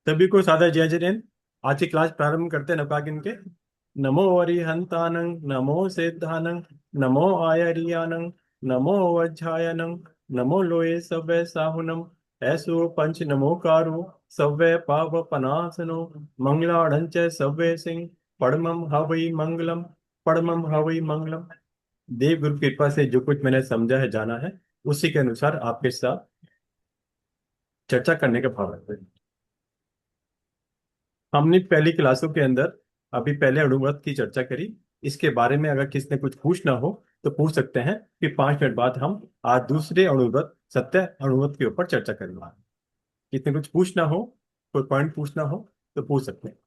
सभी को सादर जय जयन। आज की क्लास प्रारंभ करते हैं नवकागिन के। नमो अरिहंतानं, नमो सिद्धानं, नमो आयरियानं, नमो वज्झायनं, नमो लोये सव्य साहुनं, ऐसो पंच नमोकारो सव्य पाव पनासनो, मंगलाढ़ंच सव्य सिंह, पड़मम हवै मंगलम, पड़मम हवै मंगलम। देव गुरु की कृपा से जो कुछ मैंने समझा है जाना है उसी के अनुसार आपके साथ चर्चा करने का भाव रखते हैं। हमने पहली क्लासों के अंदर अभी पहले अणुव्रत की चर्चा करी। इसके बारे में अगर किसी ने कुछ पूछना हो तो पूछ सकते हैं। फिर 5 मिनट बाद हम आज दूसरे अणुव्रत सत्य अणुव्रत के ऊपर चर्चा करेंगे। किसी ने कुछ पूछना हो, कोई पॉइंट पूछना हो तो पूछ सकते हैं।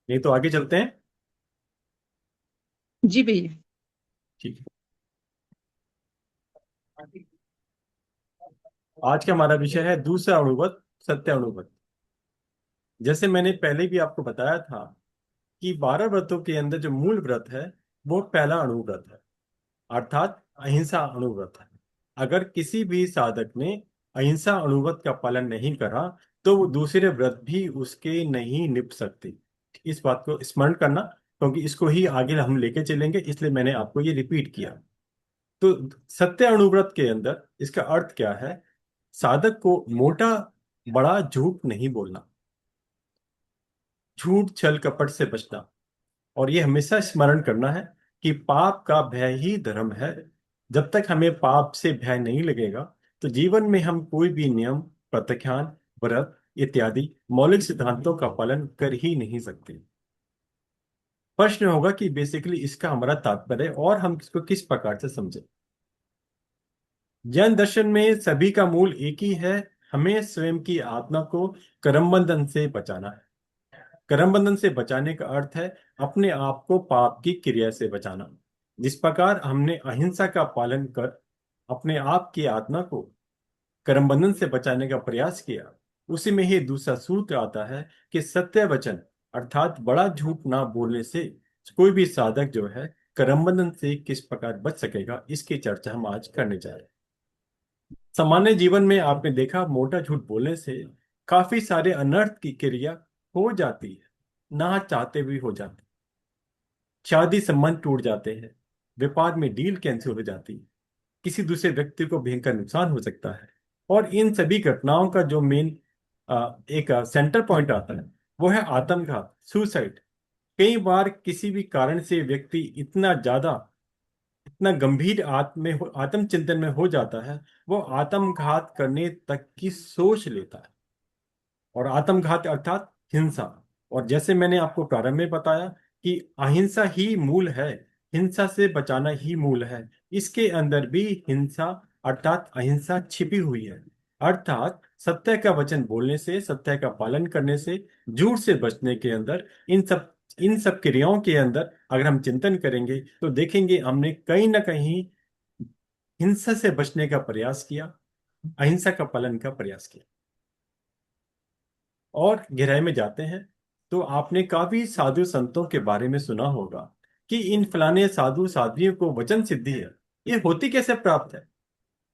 नहीं तो आगे चलते हैं। जी भैया। ठीक है। आज का हमारा विषय है दूसरा अणुव्रत, सत्य अणुव्रत। जैसे मैंने पहले भी आपको बताया था कि 12 व्रतों के अंदर जो मूल व्रत है वो पहला अणुव्रत है, अर्थात अहिंसा अणुव्रत है। अगर किसी भी साधक ने अहिंसा अणुव्रत का पालन नहीं करा तो वो दूसरे व्रत भी उसके नहीं निभ सकते। इस बात को स्मरण करना, क्योंकि इसको ही आगे हम लेके चलेंगे, इसलिए मैंने आपको ये रिपीट किया। तो सत्य अणुव्रत के अंदर इसका अर्थ क्या है? साधक को मोटा बड़ा झूठ नहीं बोलना, झूठ छल कपट से बचना। और ये हमेशा स्मरण करना है कि पाप का भय ही धर्म है। जब तक हमें पाप से भय नहीं लगेगा तो जीवन में हम कोई भी नियम, प्रत्याख्यान, व्रत इत्यादि मौलिक सिद्धांतों का पालन कर ही नहीं सकते। प्रश्न होगा कि बेसिकली इसका हमारा तात्पर्य और हम इसको किस प्रकार से समझें। जैन दर्शन में सभी का मूल एक ही है। हमें स्वयं की आत्मा को कर्म बंधन से बचाना है। कर्म बंधन से बचाने का अर्थ है अपने आप को पाप की क्रिया से बचाना। जिस प्रकार हमने अहिंसा का पालन कर अपने आप की आत्मा को कर्म बंधन से बचाने का प्रयास किया, उसी में ही दूसरा सूत्र आता है कि सत्य वचन अर्थात बड़ा झूठ ना बोलने से कोई भी साधक जो है कर्म बंधन से किस प्रकार बच सकेगा, इसकी चर्चा हम आज करने जा रहे हैं। सामान्य जीवन में आपने देखा मोटा झूठ बोलने से काफी सारे अनर्थ की क्रिया हो जाती है, ना चाहते भी हो जाती। शादी संबंध टूट जाते हैं, व्यापार में डील कैंसिल हो जाती है, किसी दूसरे व्यक्ति को भयंकर नुकसान हो सकता है। और इन सभी घटनाओं का जो मेन एक सेंटर पॉइंट आता है वो है आत्मघात, सुसाइड। कई बार किसी भी कारण से व्यक्ति इतना गंभीर आत्म चिंतन में हो जाता है, वो आत्मघात करने तक की सोच लेता है। और आत्मघात अर्थात हिंसा। और जैसे मैंने आपको प्रारंभ में बताया कि अहिंसा ही मूल है, हिंसा से बचाना ही मूल है। इसके अंदर भी हिंसा अर्थात अहिंसा छिपी हुई है। अर्थात सत्य का वचन बोलने से, सत्य का पालन करने से, झूठ से बचने के अंदर, इन सब क्रियाओं के अंदर अगर हम चिंतन करेंगे तो देखेंगे हमने कहीं ना कहीं हिंसा से बचने का प्रयास किया, अहिंसा का पालन का प्रयास किया। और गहराई में जाते हैं तो आपने काफी साधु संतों के बारे में सुना होगा कि इन फलाने साधु साध्वियों को वचन सिद्धि है। ये होती कैसे प्राप्त है?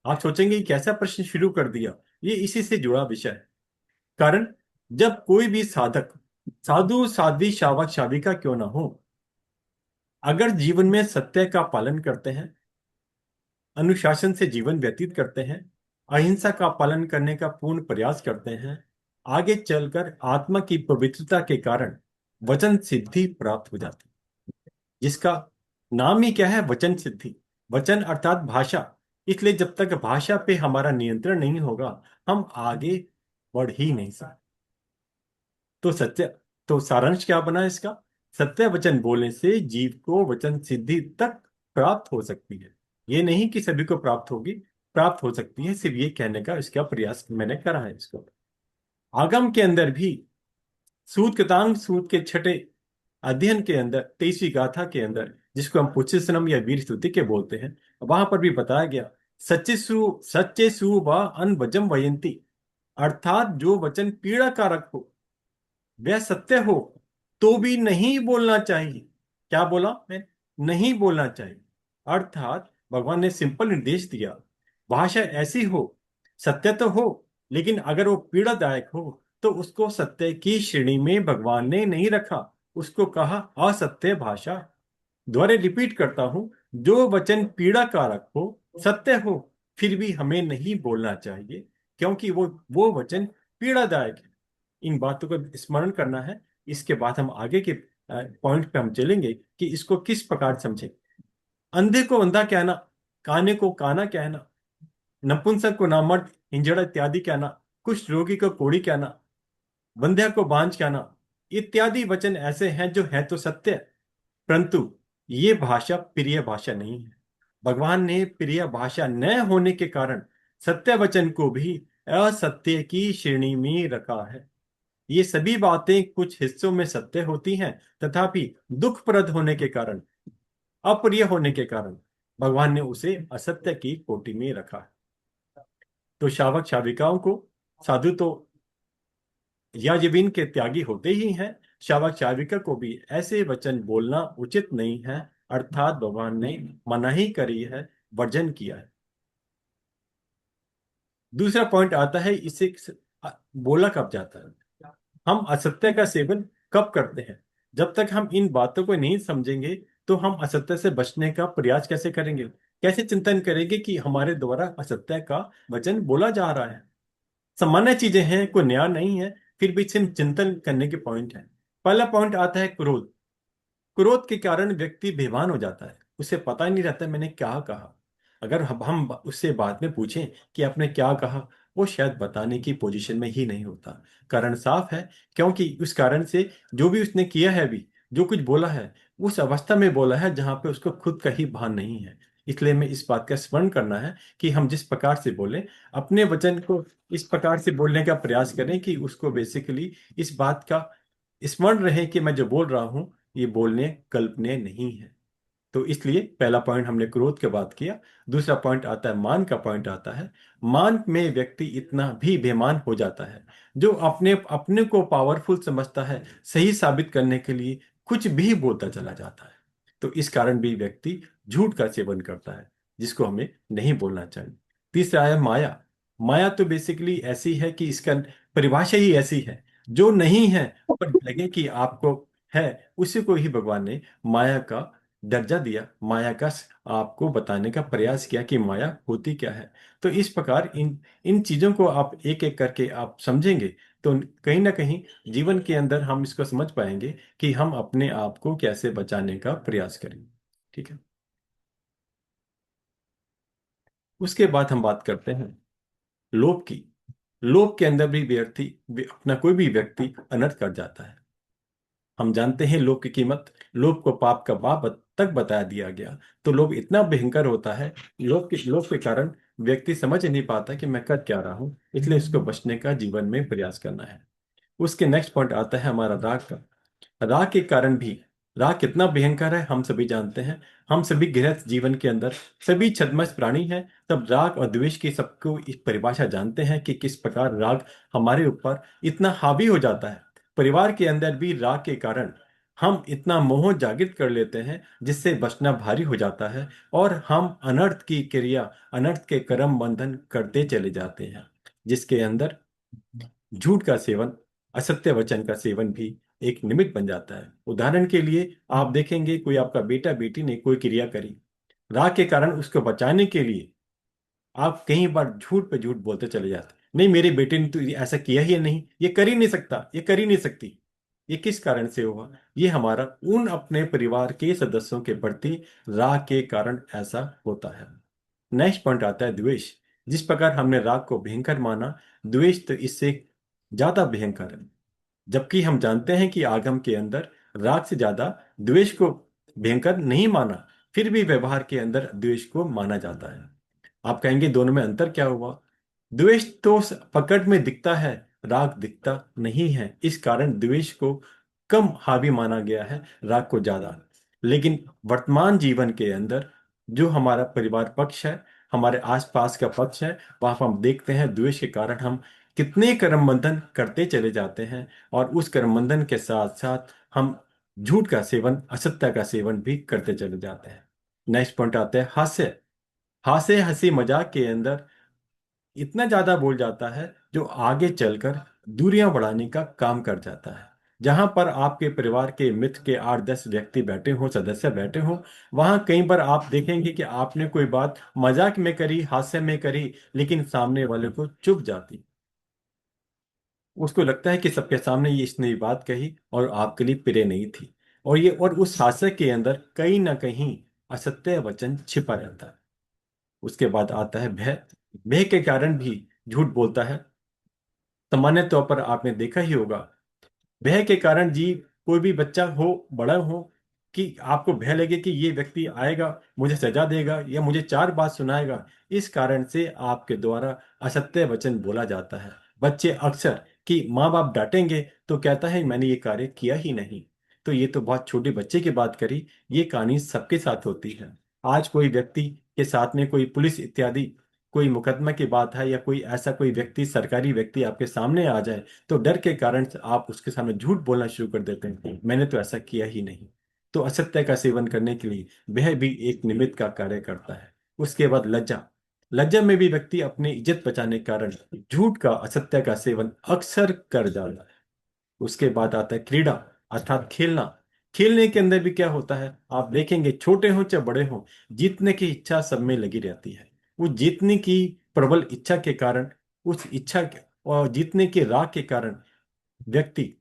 आप सोचेंगे कि कैसा प्रश्न शुरू कर दिया। ये इसी से जुड़ा विषय है। कारण, जब कोई भी साधक, साधु साध्वी शावक शाविका क्यों ना हो, अगर जीवन में सत्य का पालन करते हैं, अनुशासन से जीवन व्यतीत करते हैं, अहिंसा का पालन करने का पूर्ण प्रयास करते हैं, आगे चलकर आत्मा की पवित्रता के कारण वचन सिद्धि प्राप्त हो जाती है। जिसका नाम ही क्या है? वचन सिद्धि। वचन अर्थात भाषा। इसलिए जब तक भाषा पे हमारा नियंत्रण नहीं होगा हम आगे बढ़ ही नहीं सकते। तो सत्य, तो सारांश क्या बना इसका? सत्य वचन बोलने से जीव को वचन सिद्धि तक प्राप्त हो सकती है। ये नहीं कि सभी को प्राप्त होगी, प्राप्त हो सकती है, सिर्फ ये कहने का इसका प्रयास मैंने करा है। इसको आगम के अंदर भी सूत कृतांग सूत के छठे अध्ययन के अंदर 23वीं गाथा के अंदर, जिसको हम पुच्छस्नम या वीर स्तुति के बोलते हैं, वहां पर भी बताया गया सच्चे सु व अनवजम वयंती, अर्थात जो वचन पीड़ा कारक हो वह सत्य हो तो भी नहीं बोलना चाहिए। क्या बोला मैं? नहीं बोलना चाहिए। अर्थात भगवान ने सिंपल निर्देश दिया, भाषा ऐसी हो, सत्य तो हो, लेकिन अगर वो पीड़ादायक हो तो उसको सत्य की श्रेणी में भगवान ने नहीं रखा, उसको कहा असत्य भाषा। दोबारा रिपीट करता हूं, जो वचन पीड़ा कारक हो, सत्य हो, फिर भी हमें नहीं बोलना चाहिए, क्योंकि वो वचन पीड़ादायक है। इन बातों को स्मरण करना है। इसके बाद हम आगे के पॉइंट पे हम चलेंगे कि इसको किस प्रकार समझें। अंधे को अंधा कहना, काने को काना कहना, नपुंसक को नामर्द, हिंजड़ा इत्यादि कहना, कुष्ठ रोगी को कोढ़ी कहना, बंध्या को बांझ कहना, इत्यादि वचन ऐसे हैं जो है तो सत्य, परंतु ये भाषा प्रिय भाषा नहीं है। भगवान ने प्रिय भाषा न होने के कारण सत्य वचन को भी असत्य की श्रेणी में रखा है। ये सभी बातें कुछ हिस्सों में सत्य होती हैं, तथापि दुखप्रद होने के कारण, अप्रिय होने के कारण भगवान ने उसे असत्य की कोटि में रखा है। तो शावक शाविकाओं को, साधु तो याजबीन के त्यागी होते ही हैं, शावक शाविका को भी ऐसे वचन बोलना उचित नहीं है, अर्थात भगवान ने मनाही करी है, वर्जन किया है। दूसरा पॉइंट आता है, इसे बोला कब जाता है, हम असत्य का सेवन कब करते हैं। जब तक हम इन बातों को नहीं समझेंगे तो हम असत्य से बचने का प्रयास कैसे करेंगे, कैसे चिंतन करेंगे कि हमारे द्वारा असत्य का वचन बोला जा रहा है। सामान्य चीजें हैं, कोई नया नहीं है, फिर भी सिर्फ चिंतन करने के पॉइंट है। पहला पॉइंट आता है क्रोध। क्रोध के कारण व्यक्ति बेभान हो जाता है, उसे पता ही नहीं रहता मैंने क्या कहा। अगर हम उससे बाद में पूछें कि आपने क्या कहा, वो शायद बताने की पोजीशन में ही नहीं होता। कारण साफ है, क्योंकि उस कारण से जो भी उसने किया है, भी जो कुछ बोला है, उस अवस्था में बोला है जहां पे उसको खुद का ही भान नहीं है। इसलिए हमें इस बात का स्मरण करना है कि हम जिस प्रकार से बोले, अपने वचन को इस प्रकार से बोलने का प्रयास करें कि उसको बेसिकली इस बात का स्मरण रहे कि मैं जो बोल रहा हूं ये बोलने कल्पनीय नहीं है। तो इसलिए पहला पॉइंट हमने क्रोध के बात किया। दूसरा पॉइंट आता है मान का पॉइंट आता है। मान में व्यक्ति इतना भी बेईमान हो जाता है, जो अपने अपने को पावरफुल समझता है, सही साबित करने के लिए कुछ भी बोलता चला जाता है। तो इस कारण भी व्यक्ति झूठ का सेवन करता है, जिसको हमें नहीं बोलना चाहिए। तीसरा है माया। माया तो बेसिकली ऐसी है कि इसका परिभाषा ही ऐसी है, जो नहीं है पर लगे कि आपको है, उसी को ही भगवान ने माया का दर्जा दिया, माया का आपको बताने का प्रयास किया कि माया होती क्या है। तो इस प्रकार इन इन चीजों को आप एक एक करके आप समझेंगे तो कहीं ना कहीं जीवन के अंदर हम इसको समझ पाएंगे कि हम अपने आप को कैसे बचाने का प्रयास करें। ठीक है। उसके बाद हम बात करते हैं लोभ की। लोभ के अंदर भी अपना कोई भी व्यक्ति अनर्थ कर जाता है। हम जानते हैं लोभ की कीमत, लोभ को पाप का बाप तक बता दिया गया। तो लोभ इतना भयंकर होता है, लोभ के कारण व्यक्ति समझ नहीं पाता कि मैं कर क्या रहा हूं, इसलिए इसको बचने का जीवन में प्रयास करना है। उसके नेक्स्ट पॉइंट आता है हमारा राग का। राग के कारण भी, राग कितना भयंकर है हम सभी जानते हैं। हम सभी गृहस्थ जीवन के अंदर सभी छद्मस प्राणी हैं, तब राग और द्वेष की सबको इस परिभाषा जानते हैं कि किस प्रकार राग हमारे ऊपर इतना हावी हो जाता है। परिवार के अंदर भी राग के कारण हम इतना मोह जागृत कर लेते हैं, जिससे बचना भारी हो जाता है, और हम अनर्थ की क्रिया, अनर्थ के कर्म बंधन करते चले जाते हैं, जिसके अंदर झूठ का सेवन, असत्य वचन का सेवन भी एक निमित्त बन जाता है। उदाहरण के लिए आप देखेंगे कोई आपका बेटा बेटी ने कोई क्रिया करी, राग के कारण उसको बचाने के लिए आप कई बार झूठ पे झूठ बोलते चले जाते, नहीं मेरे बेटे ने तो ऐसा किया ही नहीं, ये कर ही नहीं सकता, ये कर ही नहीं सकती। ये किस कारण से हुआ? ये हमारा उन अपने परिवार के सदस्यों के प्रति राग के कारण ऐसा होता है। नेक्स्ट पॉइंट आता है द्वेष। जिस प्रकार हमने राग को भयंकर माना, द्वेष तो इससे ज्यादा भयंकर है। जबकि हम जानते हैं कि आगम के अंदर राग से ज्यादा द्वेष को भयंकर नहीं माना, फिर भी व्यवहार के अंदर द्वेष को माना जाता है। आप कहेंगे दोनों में अंतर क्या हुआ? द्वेष तो पकड़ में दिखता है, राग दिखता नहीं है, इस कारण द्वेष को कम हावी माना गया है, राग को ज्यादा। लेकिन वर्तमान जीवन के अंदर जो हमारा परिवार पक्ष है, हमारे आसपास का पक्ष है, वहां पर हम देखते हैं द्वेष के कारण हम कितने कर्म बंधन करते चले जाते हैं, और उस कर्म बंधन के साथ साथ हम झूठ का सेवन, असत्य का सेवन भी करते चले जाते हैं। नेक्स्ट पॉइंट आता है हास्य। हास्य हंसी मजाक के अंदर इतना ज्यादा बोल जाता है जो आगे चलकर दूरियां बढ़ाने का काम कर जाता है। जहां पर आपके परिवार के मित्र के 8-10 व्यक्ति बैठे हों, सदस्य बैठे हों, वहां कई बार आप देखेंगे कि आपने कोई बात मजाक में करी, हास्य में करी, लेकिन सामने वाले को चुभ जाती। उसको लगता है कि सबके सामने ये इसने ये बात कही और आपके लिए प्रिय नहीं थी। और उस हास्य के अंदर कहीं ना कहीं असत्य वचन छिपा रहता है। उसके बाद आता है भय। भय के कारण भी झूठ बोलता है। सामान्य तौर पर आपने देखा ही होगा, भय के कारण जी, कोई भी बच्चा हो, बड़ा हो, कि आपको भय लगे कि ये व्यक्ति आएगा, मुझे सजा देगा या मुझे चार बात सुनाएगा, इस कारण से आपके द्वारा असत्य वचन बोला जाता है। बच्चे अक्सर, कि माँ बाप डांटेंगे तो कहता है मैंने ये कार्य किया ही नहीं। तो ये तो बहुत छोटे बच्चे की बात करी, ये कहानी सबके साथ होती है। आज कोई व्यक्ति के साथ में कोई पुलिस इत्यादि कोई मुकदमा की बात है, या कोई ऐसा कोई व्यक्ति, सरकारी व्यक्ति आपके सामने आ जाए, तो डर के कारण से आप उसके सामने झूठ बोलना शुरू कर देते हैं, मैंने तो ऐसा किया ही नहीं। तो असत्य का सेवन करने के लिए वह भी एक निमित्त का कार्य करता है। उसके बाद लज्जा। लज्जा में भी व्यक्ति अपनी इज्जत बचाने के कारण झूठ का, असत्य का सेवन अक्सर कर जाता है। उसके बाद आता है क्रीड़ा, अर्थात खेलना। खेलने के अंदर भी क्या होता है, आप देखेंगे छोटे हो चाहे बड़े हो, जीतने की इच्छा सब में लगी रहती है। वो जीतने की प्रबल इच्छा के कारण, उस इच्छा के और जीतने की राह के कारण व्यक्ति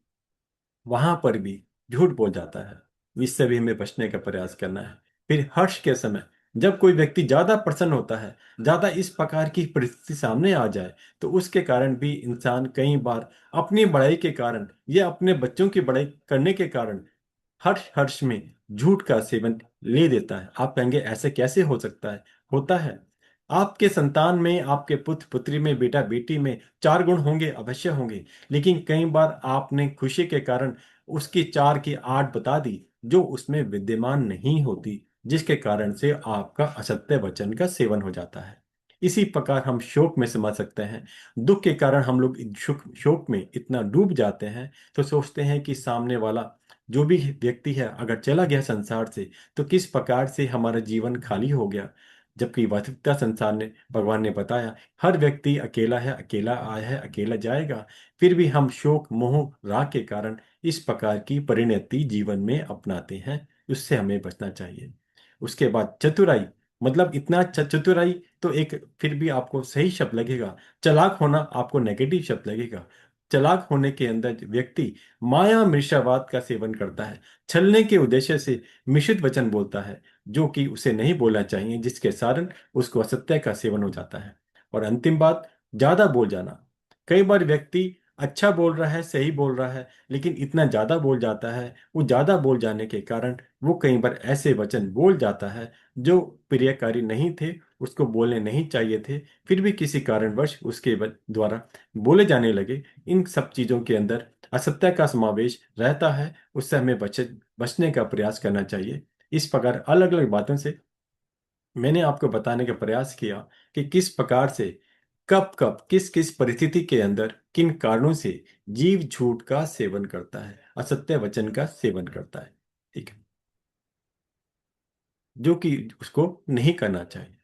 वहां पर भी झूठ बोल जाता है। इससे भी हमें बचने का प्रयास करना है। फिर हर्ष के समय, जब कोई व्यक्ति ज्यादा प्रसन्न होता है, ज्यादा इस प्रकार की परिस्थिति सामने आ जाए, तो उसके कारण भी इंसान कई बार अपनी बड़ाई के कारण या अपने बच्चों की बड़ाई करने के कारण हर्ष हर्ष में झूठ का सेवन ले देता है। आप कहेंगे ऐसे कैसे हो सकता है? होता है। आपके संतान में, आपके पुत्र पुत्री में, बेटा बेटी में चार गुण होंगे, अवश्य होंगे, लेकिन कई बार आपने खुशी के कारण उसकी चार की आठ बता दी जो उसमें विद्यमान नहीं होती, जिसके कारण से आपका असत्य वचन का सेवन हो जाता है। इसी प्रकार हम शोक में समझ सकते हैं। दुख के कारण हम लोग शोक में इतना डूब जाते हैं, तो सोचते हैं कि सामने वाला जो भी व्यक्ति है अगर चला गया संसार से, तो किस प्रकार से हमारा जीवन खाली हो गया। जबकि वास्तविकता संसार ने, भगवान ने बताया, हर व्यक्ति अकेला है, अकेला आया है, अकेला जाएगा। फिर भी हम शोक मोह राग के कारण इस प्रकार की परिणति जीवन में अपनाते हैं। उससे हमें बचना चाहिए। उसके बाद चतुराई, मतलब इतना चतुराई तो एक फिर भी आपको सही शब्द लगेगा। चालाक होना आपको नेगेटिव शब्द लगेगा। चालाक होने के अंदर व्यक्ति माया मिर्जावाद का सेवन करता है। छलने के उद्देश्य से मिश्रित वचन बोलता है जो कि उसे नहीं बोलना चाहिए, जिसके कारण उसको असत्य का सेवन हो जाता है। और अंतिम बात, ज्यादा बोल जाना। कई बार व्यक्ति अच्छा बोल रहा है, सही बोल रहा है, लेकिन इतना ज्यादा बोल जाता है। वो ज्यादा बोल जाने के कारण वो कई बार ऐसे वचन बोल जाता है जो प्रियकारी नहीं थे, उसको बोलने नहीं चाहिए थे, फिर भी किसी कारणवश उसके द्वारा बोले जाने लगे। इन सब चीजों के अंदर असत्य का समावेश रहता है। उससे हमें बचने का प्रयास करना चाहिए। इस प्रकार अलग अलग बातों से मैंने आपको बताने का प्रयास किया कि किस प्रकार से, कब कब, किस किस परिस्थिति के अंदर, किन कारणों से जीव झूठ का सेवन करता है, असत्य वचन का सेवन करता है। ठीक है, जो कि उसको नहीं करना चाहिए।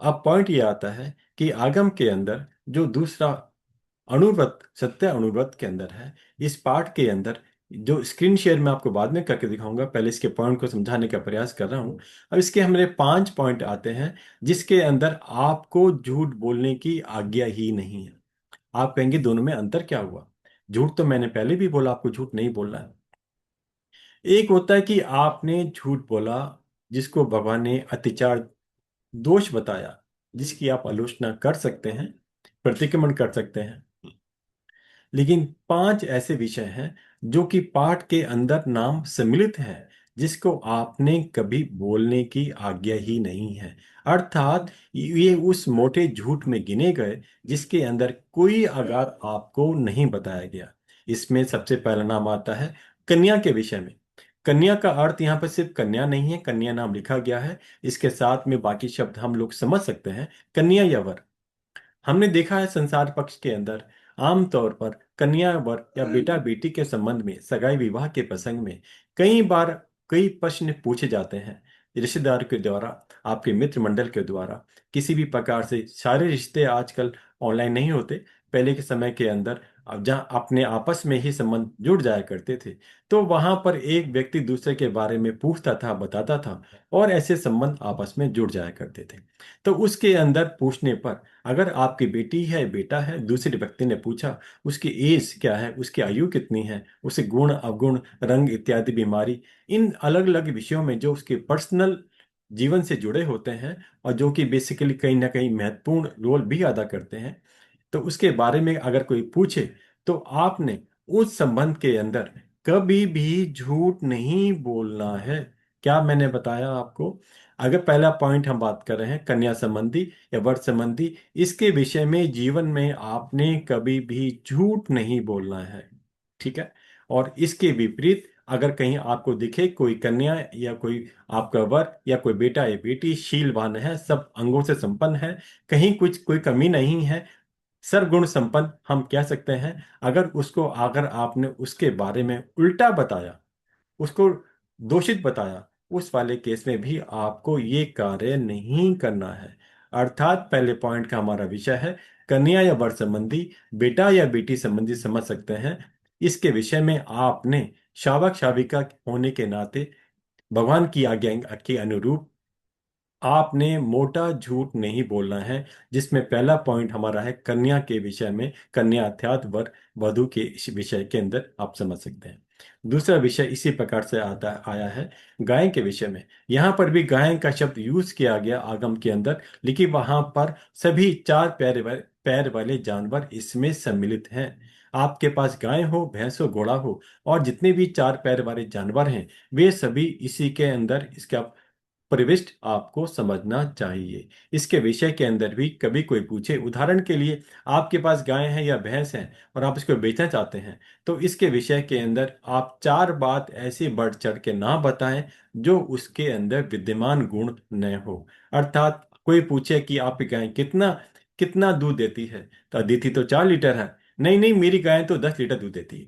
अब पॉइंट ये आता है कि आगम के अंदर जो दूसरा अणुव्रत, सत्य अणुव्रत के अंदर है, इस पार्ट के अंदर जो स्क्रीन शेयर मैं आपको बाद में करके दिखाऊंगा, पहले इसके पॉइंट को समझाने का प्रयास कर रहा हूं। अब इसके हमारे 5 पॉइंट आते हैं जिसके अंदर आपको झूठ बोलने की आज्ञा ही नहीं है। आप कहेंगे दोनों में अंतर क्या हुआ? झूठ तो मैंने पहले भी बोला, आपको झूठ नहीं बोलना है। एक होता है कि आपने झूठ बोला जिसको भगवान ने अतिचार दोष बताया, जिसकी आप आलोचना कर सकते हैं, प्रतिक्रमण कर सकते हैं। लेकिन 5 ऐसे विषय हैं जो कि पाठ के अंदर नाम सम्मिलित है, जिसको आपने कभी बोलने की आज्ञा ही नहीं है। अर्थात ये उस मोटे झूठ में गिने गए जिसके अंदर कोई आगार आपको नहीं बताया गया। इसमें सबसे पहला नाम आता है कन्या के विषय में। कन्या का अर्थ यहाँ पर सिर्फ कन्या नहीं है, कन्या नाम लिखा गया है, इसके साथ में बाकी शब्द हम लोग समझ सकते हैं, कन्या या वर। हमने देखा है संसार पक्ष के अंदर आमतौर पर कन्या वर या बेटा बेटी के संबंध में सगाई विवाह के प्रसंग में कई बार कई प्रश्न पूछे जाते हैं रिश्तेदार के द्वारा, आपके मित्र मंडल के द्वारा, किसी भी प्रकार से। सारे रिश्ते आजकल ऑनलाइन नहीं होते। पहले के समय के अंदर अब जहाँ अपने आपस में ही संबंध जुड़ जाया करते थे, तो वहां पर एक व्यक्ति दूसरे के बारे में पूछता था, बताता था, और ऐसे संबंध आपस में जुड़ जाया करते थे। तो उसके अंदर पूछने पर, अगर आपकी बेटी है बेटा है, दूसरे व्यक्ति ने पूछा उसकी एज क्या है, उसकी आयु कितनी है, उसे गुण अवगुण रंग इत्यादि बीमारी, इन अलग अलग विषयों में जो उसके पर्सनल जीवन से जुड़े होते हैं और जो कि बेसिकली कहीं ना कहीं महत्वपूर्ण रोल भी अदा करते हैं, तो उसके बारे में अगर कोई पूछे तो आपने उस संबंध के अंदर कभी भी झूठ नहीं बोलना है। क्या मैंने बताया आपको? अगर पहला पॉइंट हम बात कर रहे हैं कन्या संबंधी या वर संबंधी, इसके विषय में जीवन में आपने कभी भी झूठ नहीं बोलना है। ठीक है। और इसके विपरीत अगर कहीं आपको दिखे कोई कन्या या कोई आपका वर या कोई बेटा या बेटी शीलवान है, सब अंगों से संपन्न है, कहीं कुछ कोई कमी नहीं है, सर्वगुण संपन्न हम कह सकते हैं, अगर आपने उसके बारे में उल्टा बताया, उसको दोषित बताया, उस वाले केस में भी आपको ये कार्य नहीं करना है। अर्थात पहले पॉइंट का हमारा विषय है कन्या या वर संबंधी, बेटा या बेटी संबंधी समझ सकते हैं। इसके विषय में आपने शावक शाविका होने के नाते भगवान की आज्ञा के अनुरूप आपने मोटा झूठ नहीं बोलना है। जिसमें पहला पॉइंट हमारा है कन्या के विषय में, कन्या अर्थात वर वधु के इस विषय के अंदर आप समझ सकते हैं। दूसरा विषय इसी प्रकार से आता आया है गाय के विषय में। यहाँ पर भी गाय का शब्द यूज किया गया आगम के अंदर, लेकिन वहां पर सभी चार पैर वाले जानवर इसमें सम्मिलित हैं। आपके पास गाय हो, भैंस हो, घोड़ा हो, और जितने भी चार पैर वाले जानवर हैं, वे सभी इसी के अंदर इसका परिविष्ट आपको समझना चाहिए। इसके विषय के अंदर भी कभी कोई पूछे, उदाहरण के लिए आपके पास गाय है या भैंस है और आप इसको बेचना चाहते हैं, तो इसके विषय के अंदर आप चार बात ऐसे बढ़ चढ़ के ना बताएं जो उसके अंदर विद्यमान गुण न हो। अर्थात कोई पूछे कि आपकी गाय कितना कितना दूध देती है, तो देती तो 4 लीटर है, नहीं नहीं मेरी गाय तो 10 लीटर दूध देती है,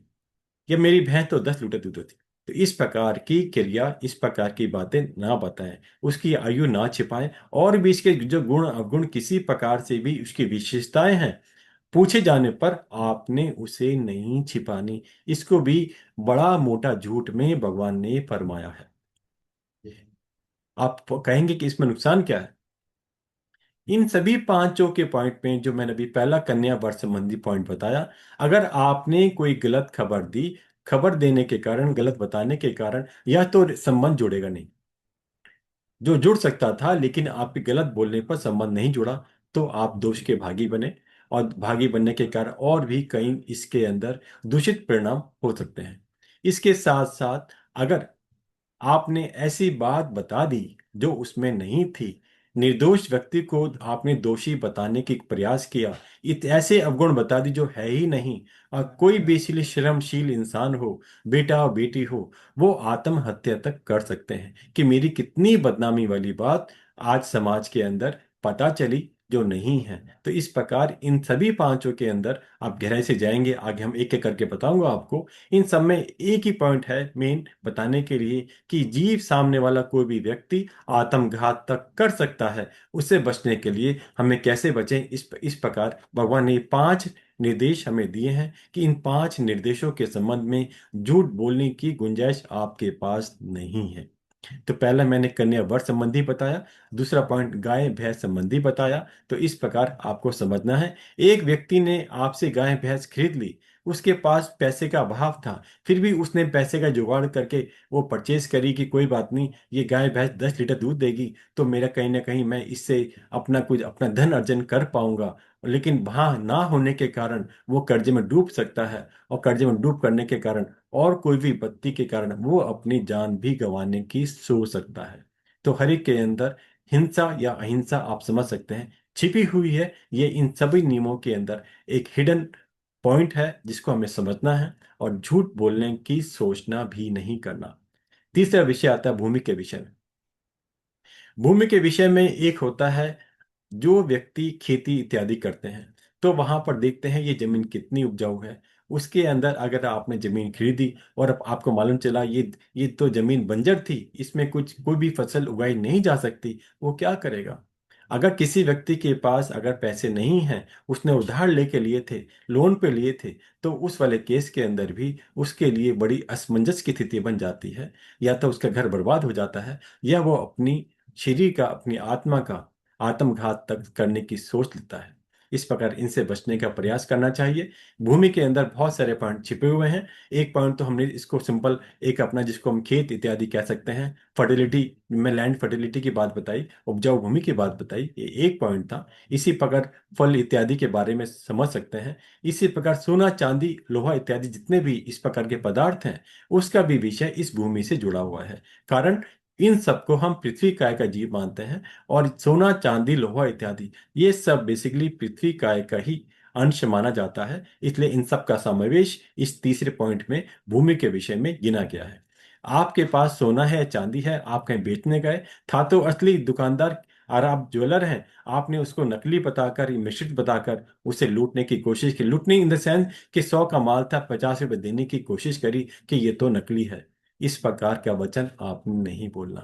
या मेरी भैंस तो 10 लीटर दूध देती है। तो इस प्रकार की क्रिया, इस प्रकार की बातें ना बताएं, उसकी आयु ना छिपाएं, और भी इसके जो गुण अवगुण किसी प्रकार से भी उसकी विशेषताएं हैं, पूछे जाने पर आपने उसे नहीं छिपानी। इसको भी बड़ा मोटा झूठ में भगवान ने फरमाया है। आप कहेंगे कि इसमें नुकसान क्या है? इन सभी पांचों के पॉइंट में जो मैंने अभी पहला कन्या वर संबंधी पॉइंट बताया, अगर आपने कोई गलत खबर दी, खबर देने के कारण, गलत बताने के कारण, या तो संबंध जुड़ेगा नहीं, जो जुड़ सकता था लेकिन आपके गलत बोलने पर संबंध नहीं जुड़ा, तो आप दोष के भागी बने, और भागी बनने के कारण और भी कई इसके अंदर दूषित परिणाम हो सकते हैं। इसके साथ साथ अगर आपने ऐसी बात बता दी जो उसमें नहीं थी, निर्दोष व्यक्ति को आपने दोषी बताने की प्रयास किया, ऐसे अवगुण बता दी जो है ही नहीं, और कोई भी इसलिए श्रमशील इंसान हो, बेटा और बेटी हो, वो आत्महत्या तक कर सकते हैं कि मेरी कितनी बदनामी वाली बात आज समाज के अंदर पता चली जो नहीं है। तो इस प्रकार इन सभी पांचों के अंदर आप गहराई से जाएंगे, आगे हम एक एक करके बताऊंगा आपको। इन सब में एक ही पॉइंट है मेन बताने के लिए कि जीव सामने वाला कोई भी व्यक्ति आत्मघात तक कर सकता है। उससे बचने के लिए हमें कैसे बचें, इस प्रकार भगवान ने 5 निर्देश हमें दिए हैं कि इन 5 निर्देशों के संबंध में झूठ बोलने की गुंजाइश आपके पास नहीं है। तो पहला मैंने कन्या वर संबंधी बताया, दूसरा पॉइंट गाय भैंस संबंधी बताया। तो इस प्रकार आपको समझना है, एक व्यक्ति ने आपसे गाय भैंस खरीद ली, उसके पास पैसे का अभाव था, फिर भी उसने पैसे का जुगाड़ करके वो परचेज करी कि कोई बात नहीं, ये गाय भैंस 10 लीटर दूध देगी, तो मेरा कहीं ना कहीं मैं इससे अपना धन अर्जन कर पाऊंगा। लेकिन वहां ना होने के कारण वो कर्जे में डूब सकता है, और कर्जे में डूब करने के कारण और कोई भी विपत्ति के कारण वो अपनी जान भी गंवाने की सोच सकता है। तो हर एक के अंदर हिंसा या अहिंसा आप समझ सकते हैं छिपी हुई है। ये इन सभी नियमों के अंदर एक हिडन पॉइंट है जिसको हमें समझना है, और झूठ बोलने की सोचना भी नहीं करना। तीसरा विषय आता है भूमि के विषय में। भूमि के विषय में एक होता है, जो व्यक्ति खेती इत्यादि करते हैं तो वहां पर देखते हैं ये जमीन कितनी उपजाऊ है। उसके अंदर अगर आपने जमीन खरीदी और अब आपको मालूम चला ये तो जमीन बंजर थी, इसमें कुछ कोई भी फसल उगाई नहीं जा सकती, वो क्या करेगा? अगर किसी व्यक्ति के पास अगर पैसे नहीं हैं, उसने उधार लेके लिए थे, लोन पे लिए थे, तो उस वाले केस के अंदर भी उसके लिए बड़ी असमंजस की स्थिति बन जाती है। या तो उसका घर बर्बाद हो जाता है, या वो अपनी शरीर का, अपनी आत्मा का आत्मघात तक करने की सोच लेता है। इस प्रकार इनसे बचने का प्रयास करना चाहिए। भूमि के अंदर बहुत सारे पॉइंट छिपे हुए हैं। एक पॉइंट तो हमने इसको सिंपल, एक अपना जिसको हम खेत इत्यादि कह सकते हैं, फर्टिलिटी में लैंड फर्टिलिटी की बात बताई, उपजाऊ भूमि की बात बताई, ये एक पॉइंट था। इसी प्रकार फल इत्यादि के बारे में समझ सकते हैं। इसी प्रकार सोना चांदी लोहा इत्यादि जितने भी इस प्रकार के पदार्थ हैं, उसका भी विषय इस भूमि से जुड़ा हुआ है। कारण इन सबको हम पृथ्वी काय का जीव मानते हैं, और सोना चांदी लोहा इत्यादि ये सब बेसिकली पृथ्वी काय का ही अंश माना जाता है। इसलिए इन सब का समावेश इस तीसरे पॉइंट में भूमि के विषय में गिना गया है। आपके पास सोना है, चांदी है, आप कहीं बेचने गए, था तो असली दुकानदार, और आप ज्वेलर हैं, आपने उसको नकली बताकर, मिश्रित बताकर उसे लूटने की कोशिश की। लूटने इन द सेंस कि 100 का माल था, 50 रुपए देने की कोशिश करी कि ये तो नकली है। इस प्रकार का वचन आपने नहीं बोलना।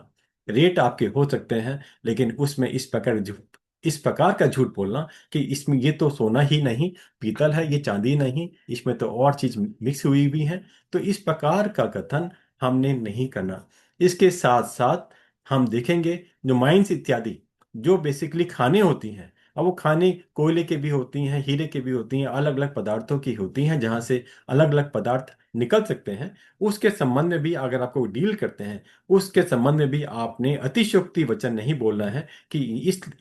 रेट आपके हो सकते हैं, लेकिन उसमें इस प्रकार का झूठ बोलना कि इसमें ये तो सोना ही नहीं, पीतल है, ये चांदी नहीं, इसमें तो और चीज मिक्स हुई भी है, तो इस प्रकार का कथन हमने नहीं करना। इसके साथ साथ हम देखेंगे जो माइंस इत्यादि, जो बेसिकली खाने होती हैं, अब वो खाने कोयले के भी होती हैं, हीरे के भी होती हैं, अलग अलग पदार्थों की होती हैं, जहां से अलग अलग पदार्थ निकल सकते हैं। उसके संबंध में भी अगर आपको डील करते हैं, उसके संबंध में भी आपने अतिशयोक्ति वचन नहीं बोलना है कि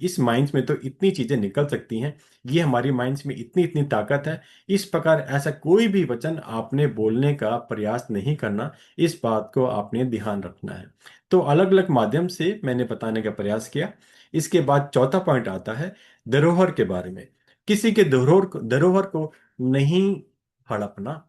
इस माइंस में तो इतनी चीजें निकल सकती हैं, ये हमारी माइंस में इतनी इतनी ताकत है। इस प्रकार ऐसा कोई भी वचन आपने बोलने का प्रयास नहीं करना। इस बात को आपने ध्यान रखना है। तो अलग अलग माध्यम से मैंने बताने का प्रयास किया। इसके बाद चौथा पॉइंट आता है धरोहर के बारे में। किसी के धरोहर को नहीं हड़पना।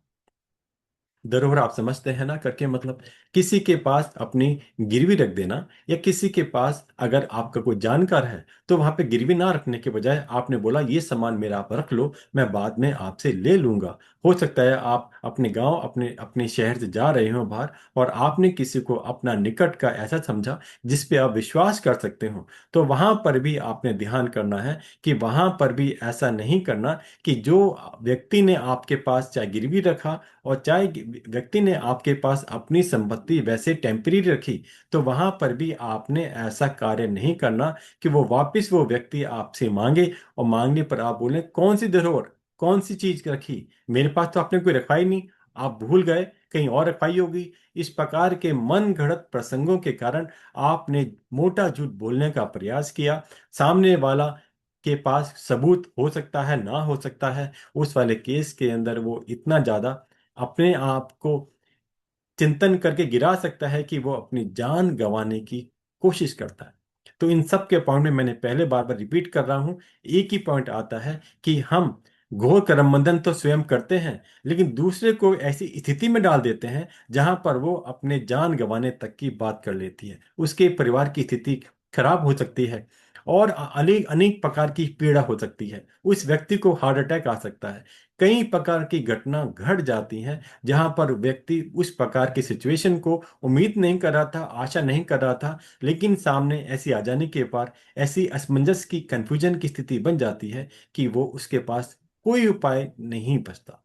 धरोहर आप समझते हैं ना करके मतलब, किसी के पास अपनी गिरवी रख देना, या किसी के पास अगर आपका कोई जानकार है तो वहां पे गिरवी ना रखने के बजाय आपने बोला ये सामान मेरा आप रख लो, मैं बाद में आपसे ले लूंगा। हो सकता है आप अपने गांव, अपने अपने शहर से जा रहे हो बाहर, और आपने किसी को अपना निकट का ऐसा समझा जिस पे आप विश्वास कर सकते हो, तो वहां पर भी आपने ध्यान करना है कि वहां पर भी ऐसा नहीं करना कि जो व्यक्ति ने आपके पास चाहे गिरवी रखा, और चाहे व्यक्ति ने आपके पास अपनी संपत्ति वैसे टेम्परेरी रखी, तो वहां पर भी आपने ऐसा कार्य नहीं करना कि वो वापस वो व्यक्ति आपसे मांगे, और मांगने पर आप बोले कौन सी धरोहर, कौन सी चीज रखी, मेरे पास तो आपने कोई रखा ही नहीं, आप भूल गए, कहीं और रखाई होगी। इस प्रकार के मन घड़त प्रसंगों के कारण आपने मोटा झूठ बोलने का प्रयास किया। सामने वाला के पास सबूत हो सकता है, ना हो सकता है, उस वाले केस के अंदर वो इतना ज्यादा अपने आप को चिंतन करके गिरा सकता है कि वो अपनी जान गंवाने की कोशिश करता है। तो इन सब के पॉइंट में मैंने पहले बार बार रिपीट कर रहा हूं, एक ही पॉइंट आता है कि हम घोर करम बंधन तो स्वयं करते हैं, लेकिन दूसरे को ऐसी स्थिति में डाल देते हैं जहां पर वो अपने जान गंवाने तक की बात कर लेती है, उसके परिवार की स्थिति खराब हो सकती है, और अनेक अनेक प्रकार की पीड़ा हो सकती है, उस व्यक्ति को हार्ट अटैक आ सकता है। कई प्रकार की घटना घट जाती हैं जहां पर व्यक्ति उस प्रकार की सिचुएशन को उम्मीद नहीं कर रहा था, आशा नहीं कर रहा था, लेकिन सामने ऐसी आ जाने के बाद ऐसी असमंजस की, कंफ्यूजन की स्थिति बन जाती है कि वो उसके पास कोई उपाय नहीं बचता।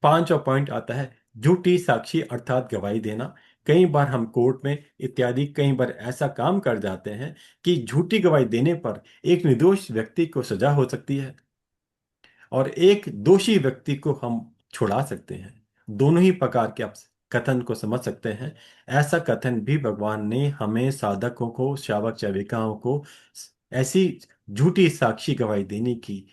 पांचवा पॉइंट आता है झूठी साक्षी अर्थात गवाही देना। कई बार हम कोर्ट में इत्यादि कई बार ऐसा काम कर जाते हैं कि झूठी गवाही देने पर एक निर्दोष व्यक्ति को सजा हो सकती है, और एक दोषी व्यक्ति को हम छुड़ा सकते हैं। दोनों ही प्रकार के आप कथन को समझ सकते हैं। ऐसा कथन भी भगवान ने हमें साधकों को, श्रावक श्राविकाओं को ऐसी झूठी साक्षी गवाही देने की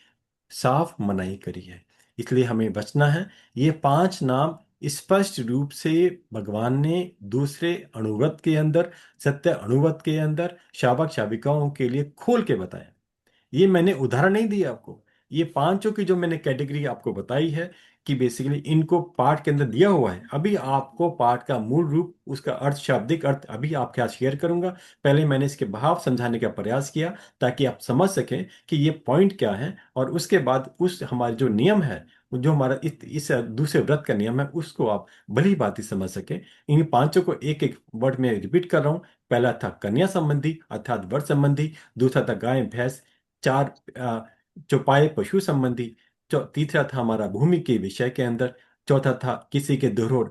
साफ मनाही करी है। इसलिए हमें बचना है। ये पांच नाम स्पष्ट रूप से भगवान ने दूसरे अणुव्रत के अंदर, सत्य अणुव्रत के अंदर श्रावक श्राविकाओं के लिए खोल के बताया। ये मैंने उदाहरण नहीं दिया आपको, ये पांचों की जो मैंने कैटेगरी आपको बताई है, कि बेसिकली इनको पाठ के अंदर दिया हुआ है। अभी आपको पाठ का मूल रूप, उसका अर्थ, शाब्दिक अर्थ अभी आपके साथ शेयर करूंगा। पहले मैंने इसके भाव समझाने का प्रयास किया ताकि आप समझ सकें कि ये पॉइंट क्या है, और उसके बाद उस हमारे जो नियम है, जो हमारा इस दूसरे व्रत का नियम है, उसको आप भली भांति समझ सकें। इन पांचों को एक एक वर्ड में रिपीट कर रहा हूँ। पहला था कन्या संबंधी अर्थात वर संबंधी। दूसरा था गाय भैंस, चार चौपाए पशु संबंधी। तीसरा था हमारा भूमि के विषय के अंदर। चौथा था किसी के धरोहर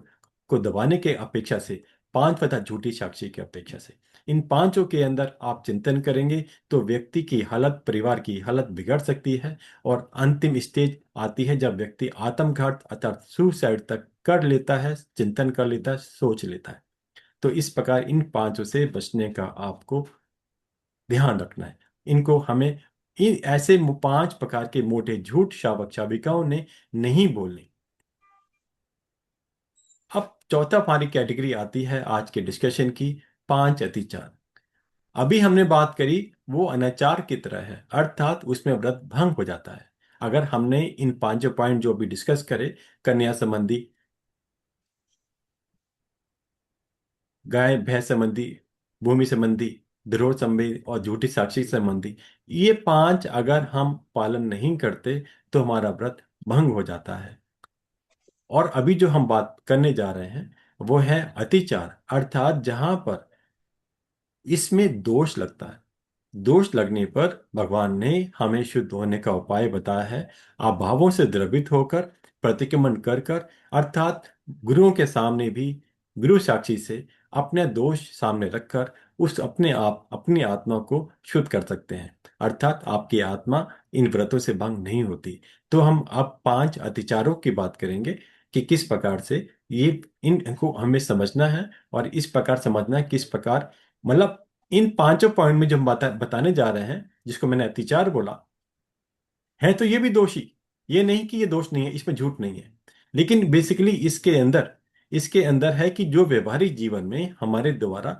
को दबाने के अपेक्षा से। पांचवा था झूठी साक्षी की अपेक्षा से। इन पांचों के अंदर आप चिंतन करेंगे तो व्यक्ति की हालत, परिवार की हालत बिगड़ सकती है, और अंतिम स्टेज आती है जब व्यक्ति आत्मघात अर्थात सुसाइड तक कर लेता है, चिंतन कर लेता है, सोच लेता है। तो इस प्रकार इन पांचों से बचने का आपको ध्यान रखना है। इनको हमें इन ऐसे पांच प्रकार के मोटे झूठ शावक शाविकाओं ने नहीं बोलने। अब चौथा हमारी कैटेगरी आती है आज के डिस्कशन की, पांच अतिचार। अभी हमने बात करी वो अनाचार की तरह है, अर्थात उसमें व्रत भंग हो जाता है अगर हमने इन पांचों पॉइंट जो भी डिस्कस करे, कन्या संबंधी, गाय भैंस संबंधी, भूमि संबंधी, धरोहर संबंधी और झूठी साक्षी संबंधी, ये पांच अगर हम पालन नहीं करते तो हमारा व्रत भंग हो जाता है। और अभी जो हम बात करने जा रहे हैं वो है अतिचार, अर्थात जहां पर इसमें दोष लगता है। दोष लगने पर भगवान ने हमें शुद्ध होने का उपाय बताया है। आप भावों से द्रवित होकर, प्रतिक्रमण कर कर, अर्थात गुरुओं के सामने भी गुरु साक्षी से अपने दोष सामने रखकर उस अपने आप अपनी आत्मा को शुद्ध कर सकते हैं, अर्थात आपकी आत्मा इन व्रतों से भंग नहीं होती। तो हम अब पांच अतिचारों की बात करेंगे कि किस प्रकार से ये इनको हमें समझना है, और इस प्रकार समझना है किस प्रकार, मतलब इन पांचों पॉइंट में जो हम बताने जा रहे हैं, जिसको मैंने अतिचार बोला है, तो ये भी दोषी। ये नहीं कि ये दोष नहीं है, इसमें झूठ नहीं है, लेकिन बेसिकली इसके अंदर है कि जो व्यवहारिक जीवन में हमारे द्वारा